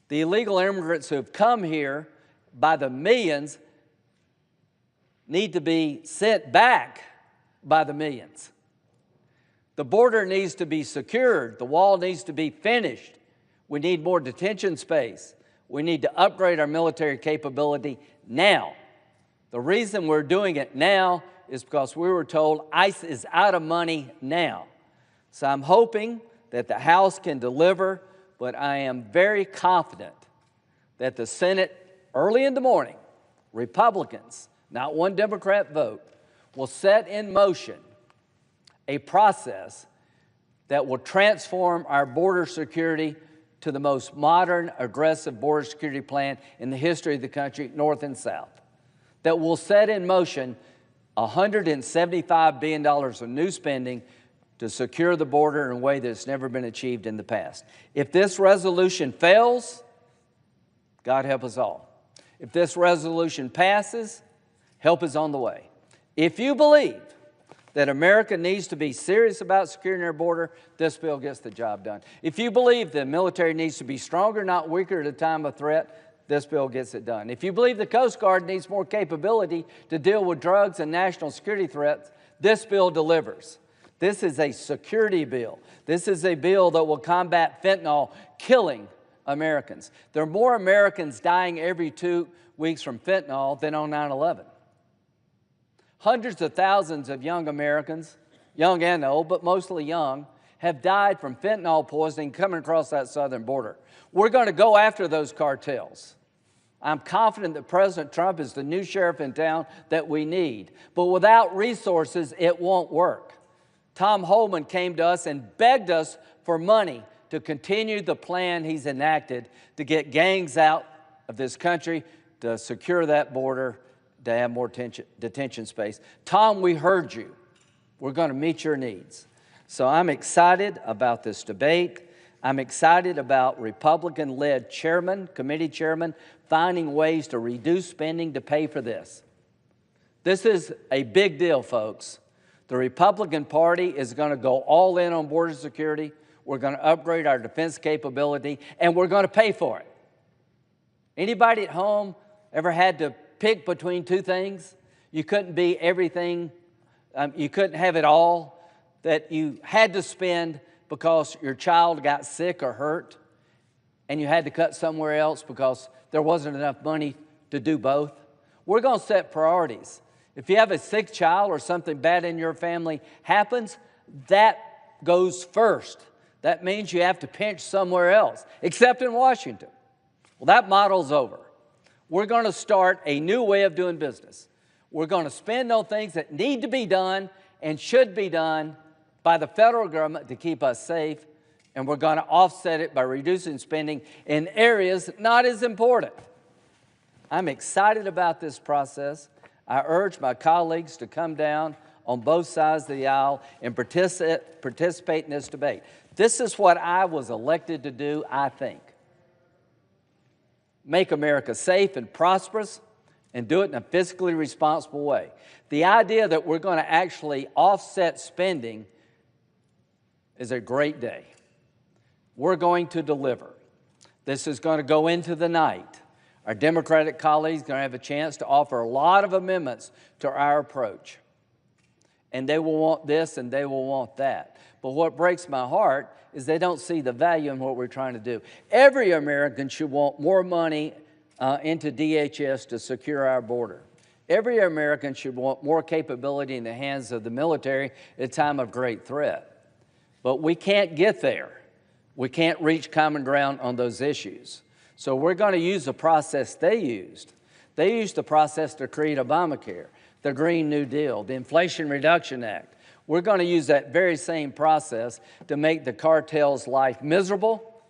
S7: The illegal immigrants who have come here by the millions need to be sent back by the millions. The border needs to be secured. The wall needs to be finished. We need more detention space. We need to upgrade our military capability now. The reason we're doing it now is because we were told ICE is out of money now. So I'm hoping that the House can deliver, but I am very confident that the Senate, early in the morning, Republicans, not one Democrat vote, will set in motion a process that will transform our border security to the most modern, aggressive border security plan in the history of the country, North and South, that will set in motion $175 billion of new spending to secure the border in a way that's never been achieved in the past. If this resolution fails, God help us all. If this resolution passes, help is on the way. If you believe that America needs to be serious about securing our border, this bill gets the job done. If you believe the military needs to be stronger, not weaker at a time of threat, this bill gets it done. If you believe the Coast Guard needs more capability to deal with drugs and national security threats, this bill delivers. This is a security bill. This is a bill that will combat fentanyl killing Americans. There are more Americans dying every 2 weeks from fentanyl than on 9/11. Hundreds of thousands of young Americans, young and old, but mostly young, have died from fentanyl poisoning coming across that southern border. We're going to go after those cartels. I'm confident that President Trump is the new sheriff in town that we need. But without resources, it won't work. Tom Homan came to us and begged us for money to continue the plan he's enacted to get gangs out of this country, to secure that border, to have more detention space. Tom, we heard you. We're going to meet your needs. So I'm excited about this debate. I'm excited about Republican-led committee chairmen, finding ways to reduce spending to pay for this. This is a big deal, folks. The Republican Party is going to go all in on border security. We're going to upgrade our defense capability, and we're going to pay for it. Anybody at home ever had to pick between two things? You couldn't be everything, you couldn't have it all, that you had to spend because your child got sick or hurt, and you had to cut somewhere else because there wasn't enough money to do both. We're going to set priorities. If you have a sick child or something bad in your family happens, that goes first. That means you have to pinch somewhere else, except in Washington. Well, that model's over. We're going to start a new way of doing business. We're going to spend on things that need to be done and should be done by the federal government to keep us safe, and we're going to offset it by reducing spending in areas not as important. I'm excited about this process. I urge my colleagues to come down on both sides of the aisle and participate in this debate. This is what I was elected to do, I think. Make America safe and prosperous, and do it in a fiscally responsible way. The idea that we're going to actually offset spending is a great day. We're going to deliver. This is going to go into the night. Our Democratic colleagues are going to have a chance to offer a lot of amendments to our approach. And they will want this and they will want that. But what breaks my heart is they don't see the value in what we're trying to do. Every American should want more money into DHS to secure our border. Every American should want more capability in the hands of the military at a time of great threat. But we can't get there. We can't reach common ground on those issues. So we're going to use the process they used. They used the process to create Obamacare, the Green New Deal, the Inflation Reduction Act. We're going to use that very same process to make the cartel's life miserable,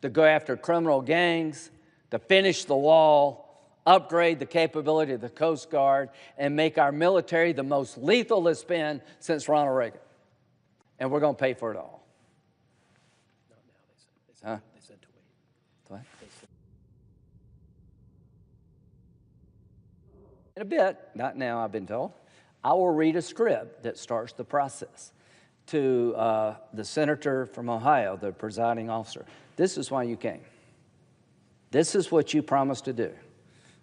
S7: to go after criminal gangs, to finish the wall, upgrade the capability of the Coast Guard, and make our military the most lethal it's been since Ronald Reagan. And we're going to pay for it all. Huh? They said to wait. What? In a bit, not now, I've been told, I will read a script that starts the process to the senator from Ohio, the presiding officer. This is why you came. This is what you promised to do.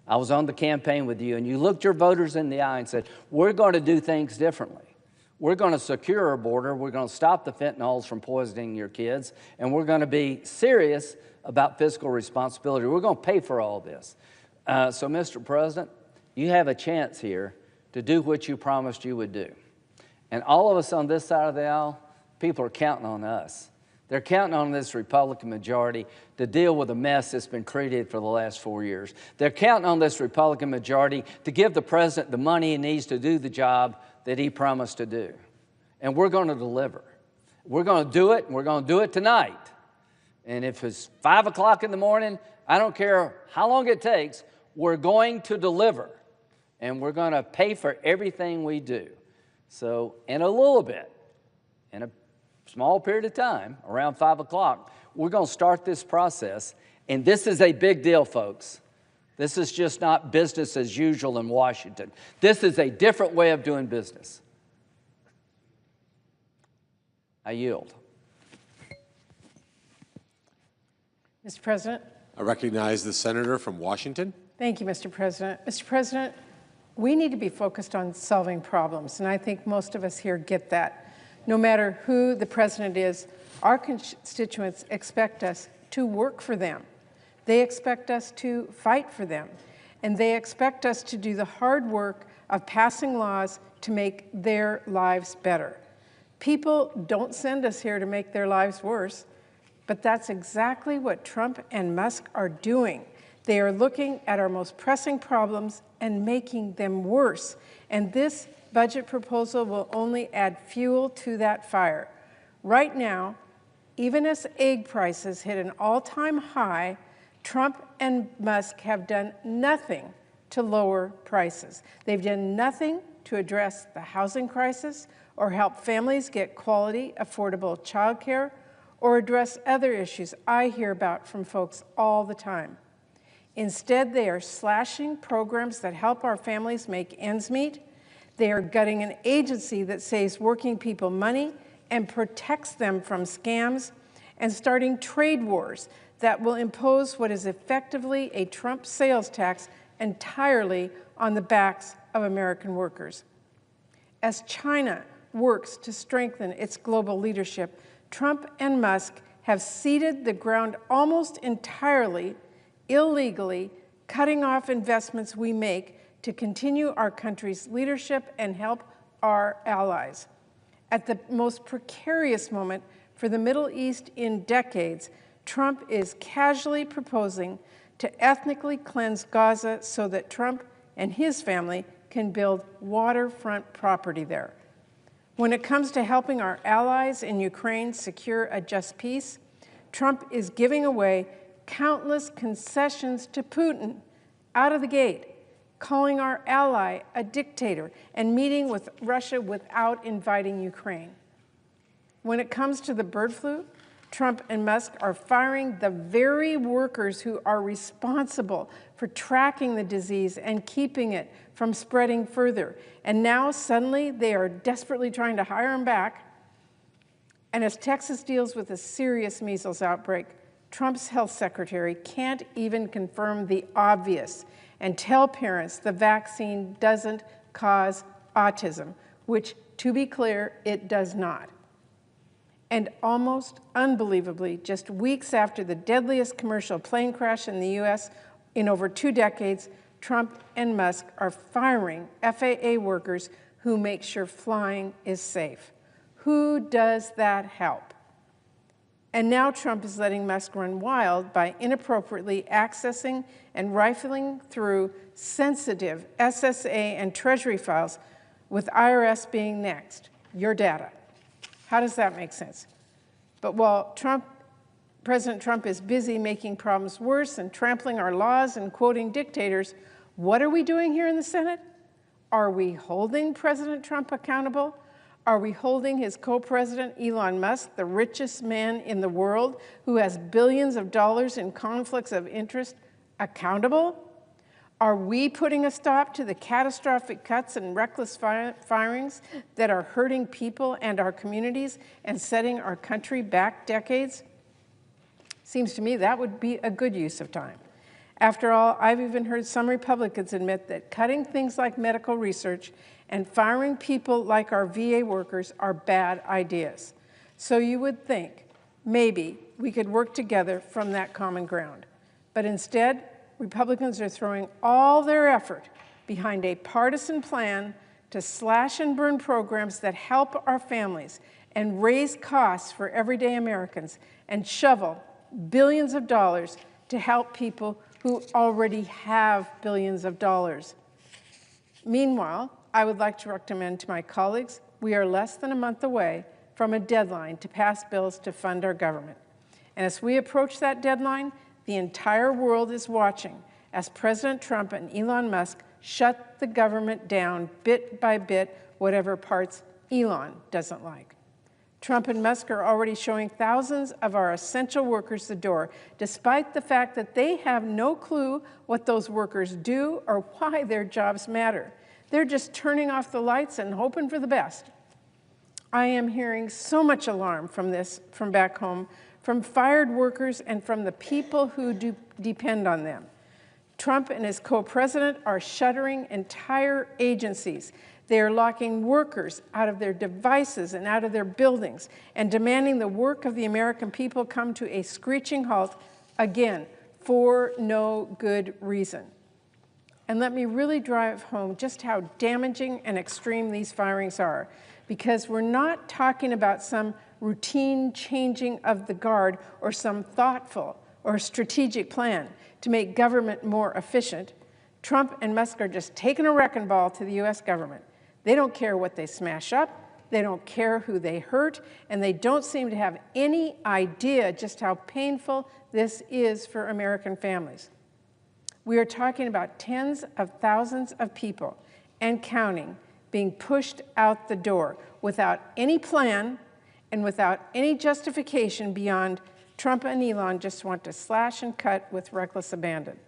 S7: I was on the campaign with you, and you looked your voters in the eye and said, we're going to do things differently. We're going to secure our border. We're going to stop the fentanyls from poisoning your kids. And we're going to be serious about fiscal responsibility. We're going to pay for all this. So, Mr. President, you have a chance here to do what you promised you would do. And all of us on this side of the aisle, people are counting on us. They're counting on this Republican majority to deal with the mess that's been created for the last 4 years. They're counting on this Republican majority to give the president the money he needs to do the job that he promised to do. And we're going to deliver. We're going to do it, and we're going to do it tonight. And if it's 5 o'clock in the morning, I don't care how long it takes, we're going to deliver. And we're going to pay for everything we do. So in a little bit, in a small period of time, around 5 o'clock, we're going to start this process. And this is a big deal, folks. This is just not business as usual in Washington. This is a different way of doing business. I yield.
S8: Mr. President.
S6: I recognize the senator from Washington.
S8: Thank you, Mr. President. Mr. President, we need to be focused on solving problems, and I think most of us here get that. No matter who the president is, our constituents expect us to work for them. They expect us to fight for them, and they expect us to do the hard work of passing laws to make their lives better. People don't send us here to make their lives worse, but that's exactly what Trump and Musk are doing. They are looking at our most pressing problems and making them worse. And this budget proposal will only add fuel to that fire. Right now, even as egg prices hit an all-time high, Trump and Musk have done nothing to lower prices. They've done nothing to address the housing crisis or help families get quality, affordable childcare or address other issues I hear about from folks all the time. Instead, they are slashing programs that help our families make ends meet. They are gutting an agency that saves working people money and protects them from scams, and starting trade wars that will impose what is effectively a Trump sales tax entirely on the backs of American workers. As China works to strengthen its global leadership, Trump and Musk have ceded the ground almost entirely illegally, cutting off investments we make to continue our country's leadership and help our allies. At the most precarious moment for the Middle East in decades, Trump is casually proposing to ethnically cleanse Gaza so that Trump and his family can build waterfront property there. When it comes to helping our allies in Ukraine secure a just peace, Trump is giving away countless concessions to Putin out of the gate, calling our ally a dictator and meeting with Russia without inviting Ukraine. When it comes to the bird flu, Trump and Musk are firing the very workers who are responsible for tracking the disease and keeping it from spreading further. And now suddenly they are desperately trying to hire them back. And as Texas deals with a serious measles outbreak, Trump's health secretary can't even confirm the obvious and tell parents the vaccine doesn't cause autism, which, to be clear, it does not. And almost unbelievably, just weeks after the deadliest commercial plane crash in the U.S. in over 2 decades, Trump and Musk are firing FAA workers who make sure flying is safe. Who does that help? And now Trump is letting Musk run wild by inappropriately accessing and rifling through sensitive SSA and Treasury files, with IRS being next, your data. How does that make sense? But while President Trump is busy making problems worse and trampling our laws and quoting dictators, what are we doing here in the Senate? Are we holding President Trump accountable? Are we holding his co-president, Elon Musk, the richest man in the world, who has billions of dollars in conflicts of interest, accountable? Are we putting a stop to the catastrophic cuts and reckless firings that are hurting people and our communities and setting our country back decades? Seems to me that would be a good use of time. After all, I've even heard some Republicans admit that cutting things like medical research and firing people like our VA workers are bad ideas. So you would think maybe we could work together from that common ground. But instead, Republicans are throwing all their effort behind a partisan plan to slash and burn programs that help our families and raise costs for everyday Americans and shovel billions of dollars to help people who already have billions of dollars. Meanwhile, I would like to recommend to my colleagues, we are less than a month away from a deadline to pass bills to fund our government. And as we approach that deadline, the entire world is watching as President Trump and Elon Musk shut the government down bit by bit, whatever parts Elon doesn't like. Trump and Musk are already showing thousands of our essential workers the door, despite the fact that they have no clue what those workers do or why their jobs matter. They're just turning off the lights and hoping for the best. I am hearing so much alarm from back home, from fired workers and from the people who depend on them. Trump and his co-president are shuttering entire agencies. They are locking workers out of their devices and out of their buildings and demanding the work of the American people come to a screeching halt, again, for no good reason. And let me really drive home just how damaging and extreme these firings are, because we're not talking about some routine changing of the guard or some thoughtful or strategic plan to make government more efficient. Trump and Musk are just taking a wrecking ball to the U.S. government. They don't care what they smash up, they don't care who they hurt, and they don't seem to have any idea just how painful this is for American families. We are talking about tens of thousands of people, and counting, being pushed out the door without any plan and without any justification beyond Trump and Elon just want to slash and cut with reckless abandon.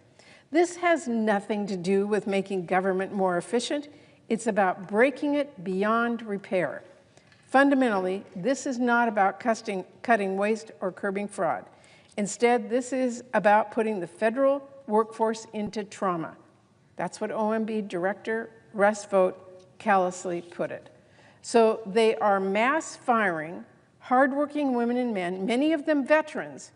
S8: This has nothing to do with making government more efficient. It's about breaking it beyond repair. Fundamentally, this is not about cutting waste or curbing fraud. Instead, this is about putting the federal workforce into trauma. That's what OMB Director Russ Vought callously put it. So they are mass firing hardworking women and men, many of them veterans,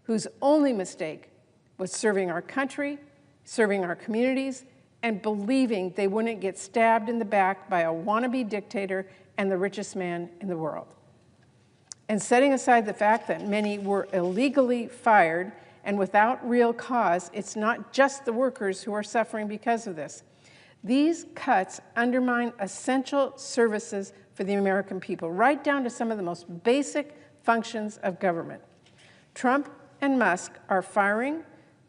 S8: whose only mistake was serving our country, serving our communities, and believing they wouldn't get stabbed in the back by a wannabe dictator and the richest man in the world. And setting aside the fact that many were illegally fired and without real cause, it's not just the workers who are suffering because of this. These cuts undermine essential services for the American people, right down to some of the most basic functions of government. Trump and Musk are firing,